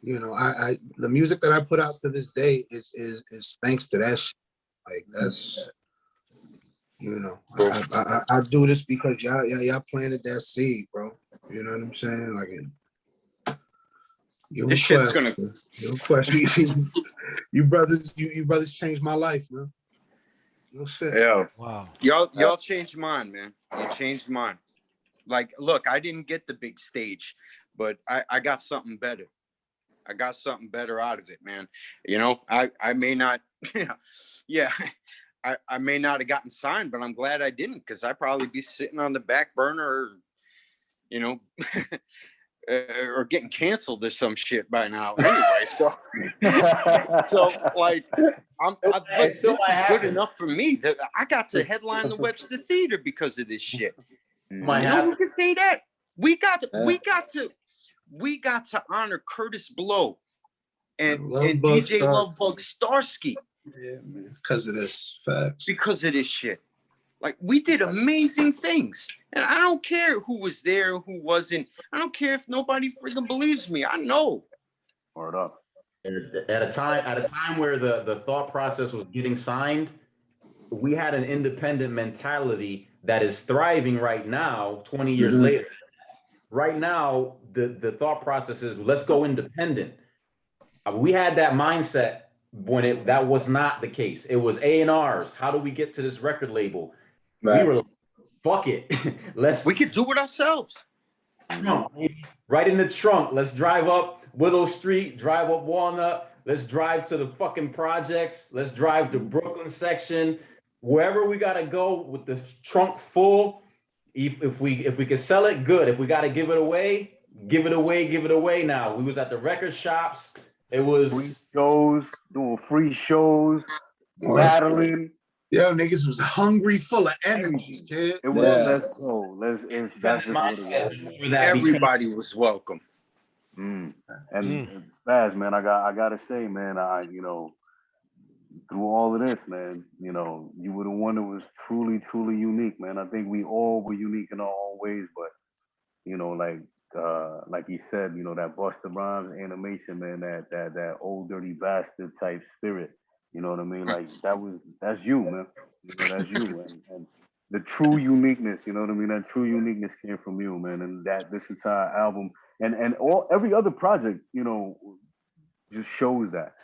I the music that I put out to this day is thanks to that shit. Like that's I do this because y'all planted that seed, bro. You know what I'm saying? Like This shit's gonna your question. you brothers changed my life, man. No shit. Yeah. Wow. Y'all changed mine, man. You changed mine. Like, look, I didn't get the big stage, but I got something better. I got something better out of it, man. I may not, I may not have gotten signed, but I'm glad I didn't, because I'd probably be sitting on the back burner, or getting canceled or some shit by now. Anyway, so like, this is good enough for me that I got to headline the Webster Theater because of this shit. Who can say that? We got to honor Curtis Blow and DJ Lovebug Starsky. Yeah, man. Because of this, facts. Because of this shit. Like, we did amazing things. And I don't care who was there, who wasn't. I don't care if nobody freaking believes me. I know. Word up. At a time where the thought process was getting signed, we had an independent mentality that is thriving right now, 20 years later. Right now, the thought process is, let's go independent. We had that mindset when that was not the case. It was A&Rs. How do we get to this record label? Right. We were like, fuck it. We could do it ourselves. Right in the trunk. Let's drive up Willow Street, drive up Walnut. Let's drive to the fucking projects. Let's drive to Brooklyn section. Wherever we gotta go with the trunk full. If we could sell it, good. If we gotta give it away, give it away now. We was at the record shops. It was free shows, doing free shows, battling. Yo, niggas was hungry, full of energy, kid. It was, let's go. That's just what it was. Everybody was welcome. And Spaz, man, I gotta say, man, through all of this, man, you were the one that was truly, truly unique, man. I think we all were unique in our own ways, but like you said, that Busta Rhymes animation, man, that old dirty bastard type spirit, you know what I mean? Like that's you, man. That's you, and the true uniqueness, you know what I mean? That true uniqueness came from you, man. And that this entire album and every other project, just shows that.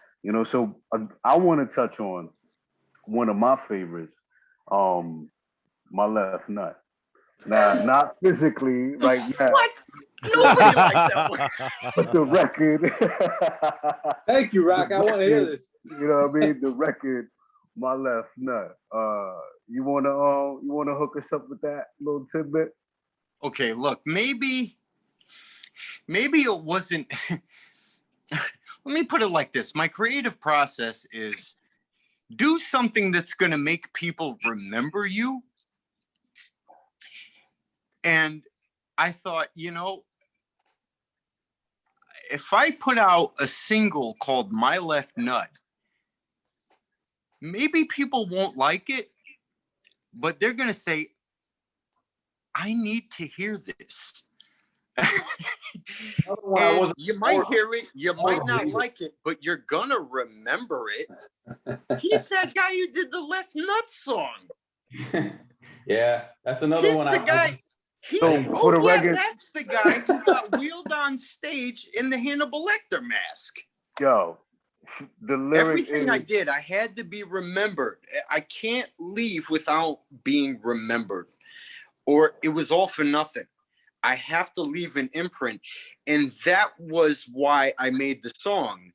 So I want to touch on one of my favorites, my left nut. Now, not physically, right now. What? Nobody liked that one. But the record. Thank you, Rock. I want to hear this. You know what I mean? The record, my left nut. You wanna hook us up with that little tidbit? Okay, look, maybe it wasn't. Let me put it like this. My creative process is do something that's going to make people remember you. And I thought, if I put out a single called My Left Nut, maybe people won't like it, but they're going to say, I need to hear this. And you might hear it, you might not like it, but you're gonna remember it. He's that guy who did the Left Nut song. Yeah, that's another He's one. the guy. That's the guy who got wheeled on stage in the Hannibal Lecter mask. Yo, the lyric Everything I did, I had to be remembered. I can't leave without being remembered, or it was all for nothing. I have to leave an imprint. And that was why I made the song.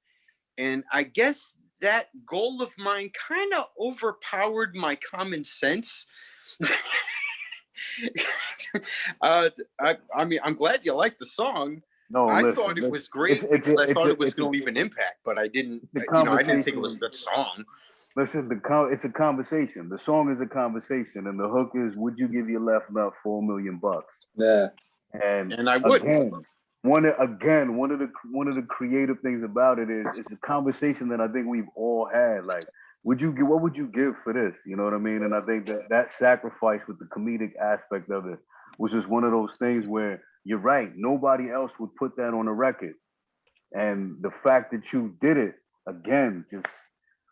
And I guess that goal of mine kind of overpowered my common sense. I mean, I'm glad you liked the song. No, I thought it was great because I thought it was going to leave an impact, but I didn't, I didn't think it was a good song. Listen, it's a conversation. The song is a conversation, and the hook is, would you give your left nut $4 million? Yeah. And I would. One of the creative things about it is it's a conversation that I think we've all had. Like, what would you give for this? You know what I mean? And I think that sacrifice with the comedic aspect of it was just one of those things where you're right. Nobody else would put that on a record. And the fact that you did it, again, just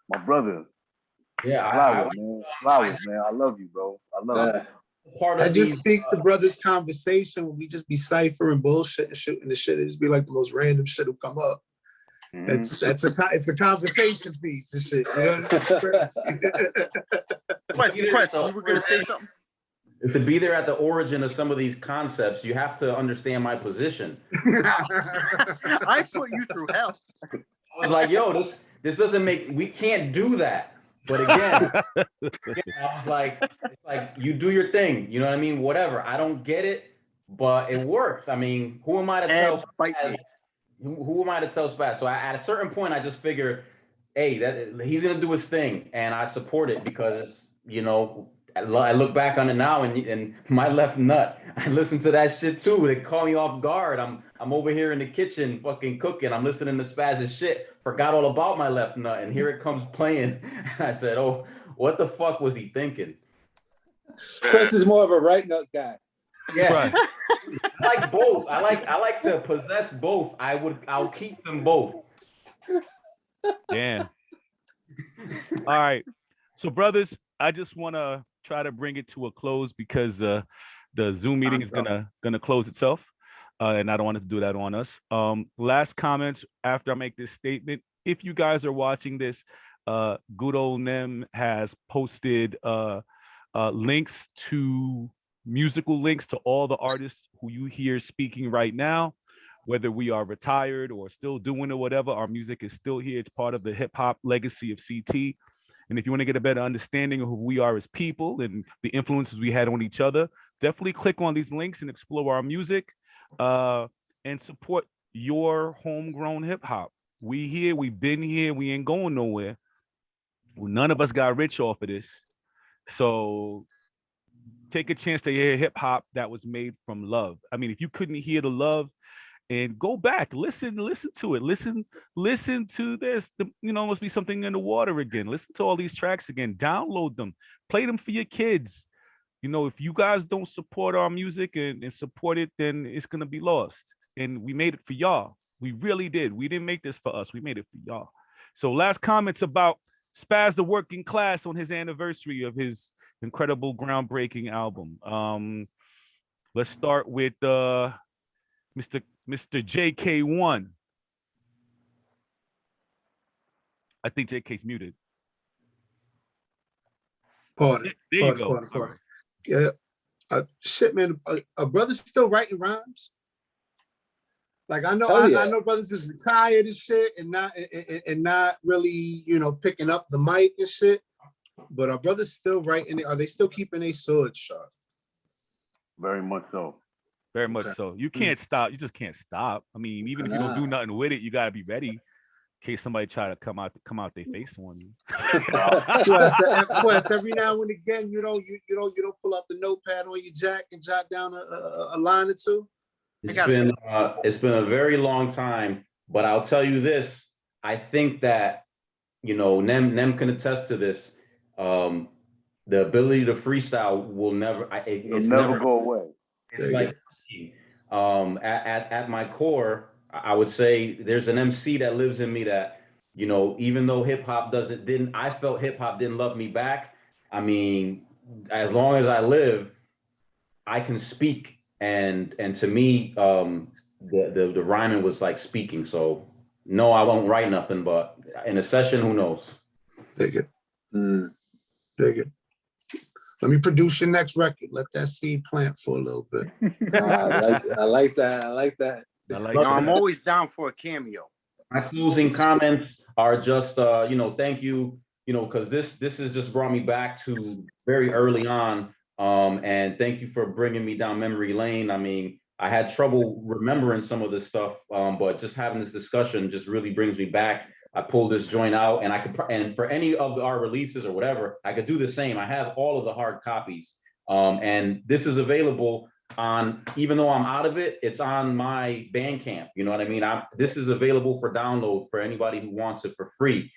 my brother. Yeah, Flowers, man. I love you, bro. I love you. That just speaks to brothers' conversation when we just be ciphering bullshit and shooting the shit. It just be like the most random shit will come up. It's a conversation piece and shit. Question, you were gonna say something? To be there at the origin of some of these concepts, you have to understand my position. I put you through hell. I was like, yo, this doesn't we can't do that. But again, I was like, it's like, you do your thing. You know what I mean? Whatever. I don't get it, but it works. I mean, who am I to tell Spaz? Who am I to tell Spaz? So at a certain point, I just figure, hey, that he's gonna do his thing, and I support it because I look back on it now, and my left nut. I listen to that shit too. They call me off guard. I'm over here in the kitchen fucking cooking. I'm listening to Spaz's shit. Forgot all about my left nut, and here it comes playing. I said, "Oh, what the fuck was he thinking?" Chris is more of a right nut guy. Yeah, right. I like both. I like to possess both. I'll keep them both. Damn. All right, so brothers, I just want to try to bring it to a close because the Zoom meeting is gonna close itself, and I don't want to do that on us. Last comments after I make this statement. If you guys are watching this, good old Nem has posted links to musical links to all the artists who you hear speaking right now, whether we are retired or still doing or whatever. Our music is still here. It's part of the hip hop legacy of CT. And if you want to get a better understanding of who we are as people and the influences we had on each other, definitely click on these links and explore our music and support your homegrown hip hop. We here, we've been here, we ain't going nowhere. Well, none of us got rich off of this. So take a chance to hear hip hop that was made from love. I mean, if you couldn't hear the love, and go back, listen to it. Listen to this. Must be something in the water again. Listen to all these tracks again. Download them. Play them for your kids. If you guys don't support our music and support it, then it's gonna be lost. And we made it for y'all. We really did. We didn't make this for us. We made it for y'all. So last comments about Spaz the Working Class on his anniversary of his incredible, groundbreaking album. Let's start with Mr. Mr. JK1. I think JK's muted. Pardon. There you Pardon. go. Yeah. Shit, man. A brother's still writing rhymes. Like I know, I know brothers is retired and shit, and not really, picking up the mic and shit. But our brothers still writing. Are they still keeping their sword sharp? Very much so. Very much so. You can't stop. You just can't stop. I mean, even if you don't do nothing with it, you gotta be ready in case somebody try to come out their face on you. Quest, every now and again, you don't pull out the notepad on your jack and jot down a line or two. It's been a very long time, but I'll tell you this. I think that, Nem can attest to this. The ability to freestyle will never go away. It's like at my core, I would say there's an MC that lives in me that, even though hip hop I felt hip hop didn't love me back. I mean, as long as I live, I can speak, and to me, the rhyming was like speaking. So no, I won't write nothing, but in a session, who knows? Dig it. Dig it. Let me produce your next record. Let that seed plant for a little bit. I like that. I'm always down for a cameo. My closing comments are just, thank you, because this has just brought me back to very early on. And thank you for bringing me down memory lane. I mean, I had trouble remembering some of this stuff, but just having this discussion just really brings me back. I pulled this joint out, and for any of our releases or whatever, I could do the same. I have all of the hard copies, and this is available on, even though I'm out of it, it's on my Bandcamp. You know what I mean? This is available for download for anybody who wants it for free,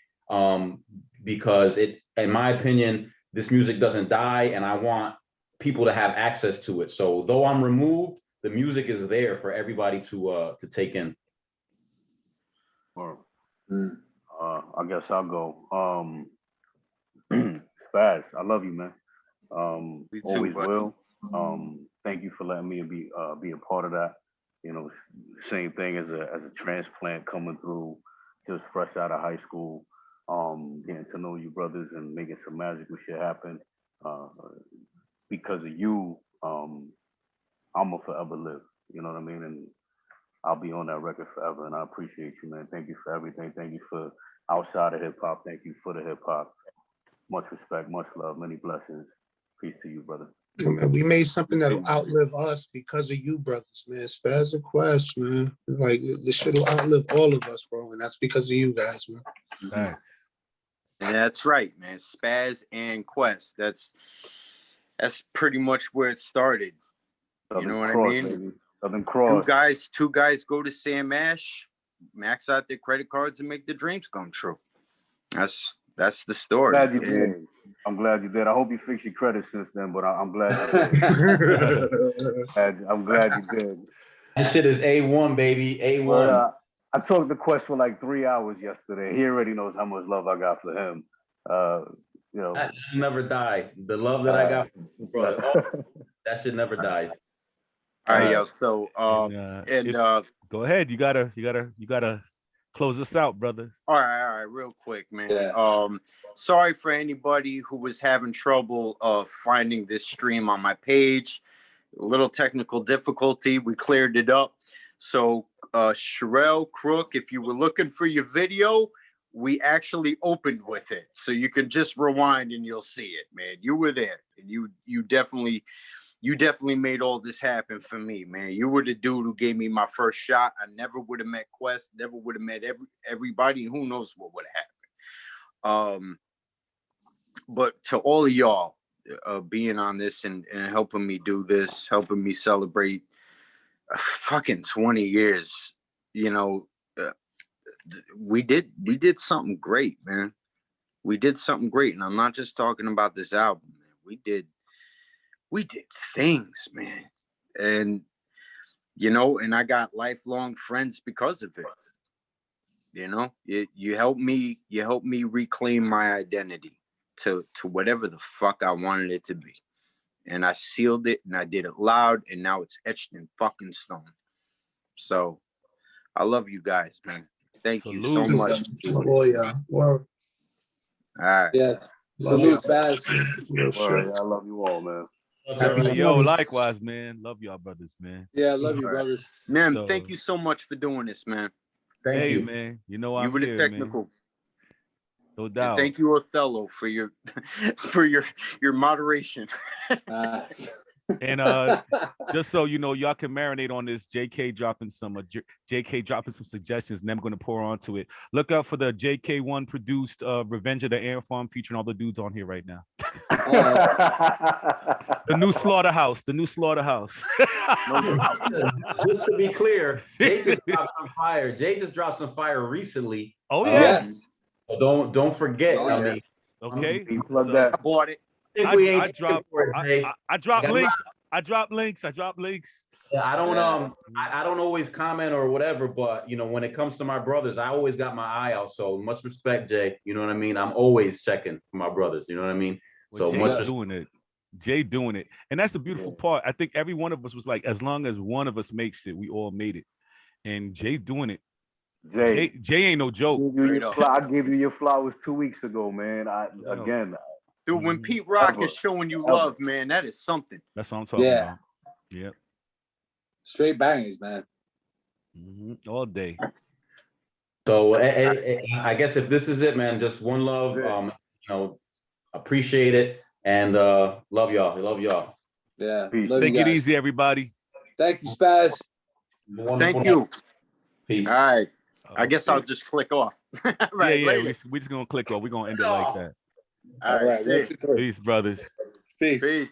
because in my opinion, this music doesn't die, and I want people to have access to it. So though I'm removed, the music is there for everybody to take in. I guess I'll go. Spaz, I love you, man. Always will. Thank you for letting me be a part of that. Same thing as a transplant coming through, just fresh out of high school. Getting to know you brothers and making some magical shit happen. Because of you, I'm gonna forever live. You know what I mean? And I'll be on that record forever. And I appreciate you, man. Thank you for everything. Thank you for outside of hip hop. Thank you for the hip hop. Much respect, much love, many blessings. Peace to you, brother. Yeah, man, we made something that'll outlive us because of you, brothers, man. Spaz the Quest, man. Like, this shit will outlive all of us, bro. And that's because of you guys, man. Right. That's right, man. Spaz and Quest. That's pretty much where it started. Southern you know what Cross, I mean? Baby. Southern Cross. Two guys go to Sam Ash, max out their credit cards, and make their dreams come true. That's the story. I'm glad you did. I hope you fixed your credit since then, but I'm glad you did. I'm glad you did. That shit is A1, baby. A1. Well, I talked to Quest for like 3 hours yesterday. He already knows how much love I got for him. That should never die. The love that I got from brother, that should never die. All right, yo. So, go ahead. You gotta close us out, brother. All right, real quick, man. Yeah. Sorry for anybody who was having trouble finding this stream on my page. A little technical difficulty. We cleared it up. So, Sherelle, Crook, if you were looking for your video, we actually opened with it. So you can just rewind and you'll see it, man. You were there, and you definitely made all this happen for me, man. You were the dude who gave me my first shot. I never would have met Quest, never would have met everybody. Who knows what would have happened. But to all of y'all being on this and helping me do this, helping me celebrate fucking 20 years, we did something great, man. We did something great. And I'm not just talking about this album, man. We did things, man. And and I got lifelong friends because of it. You helped me reclaim my identity to whatever the fuck I wanted it to be. And I sealed it and I did it loud, and now it's etched in fucking stone. So I love you guys, man. Thank you so Salute. much. Oh yeah. Well, All right. Yeah. Love Salute, y'all. Spaz. Real Word, shit. I love you all, man. Happy Yo, 20s. likewise, man. Love y'all brothers, man. Yeah, love you, All right. brothers. Man, So- thank you so much for doing this, man. Thank Hey, you. man. You know You I'm were the here, technical. man. No And doubt. thank you, Othello, for your for your moderation. And just so you know, y'all can marinate on this. JK dropping some suggestions, and I'm going to pour onto it. Look out for the JK1 produced Revenge of the Ant Farm featuring all the dudes on here right now. The new slaughterhouse. The new slaughterhouse. Just to be clear, Jay just dropped some fire. Jay just dropped some fire recently. Oh yeah. Yes. So don't forget. Oh, I yeah. mean, Okay. Plug So- that. I bought it. I think we ain't I dropped. for it, Jay. I dropped Like, I'm links. I dropped links. Yeah, I don't Yeah. I don't always comment or whatever, but you know, when it comes to my brothers, I always got my eye out. So much respect, Jay. You know what I mean? I'm always checking for my brothers. You know what I mean? Well, So Jay much doing it. Jay doing it. And that's the beautiful part. I think every one of us was like, as long as one of us makes it, we all made it. And Jay doing it. Jay, Jay ain't no joke. I gave you your flowers 2 weeks ago, man. Dude, when Pete Rock is showing you love, man, that is something. That's what I'm talking Yeah. about. Yep. Straight bangers, man. All day. So I guess if this is it, man, just one love. You know, appreciate it and love y'all. Love y'all. Yeah. Peace. Love Take you it guys. easy, everybody. Thank you, Spaz. Thank you. Peace. All right. I guess I'll just click off. Right. Yeah, Later. we just gonna click off. We're gonna end it like that. All right. One, two, three. Peace, brothers. Peace. Peace.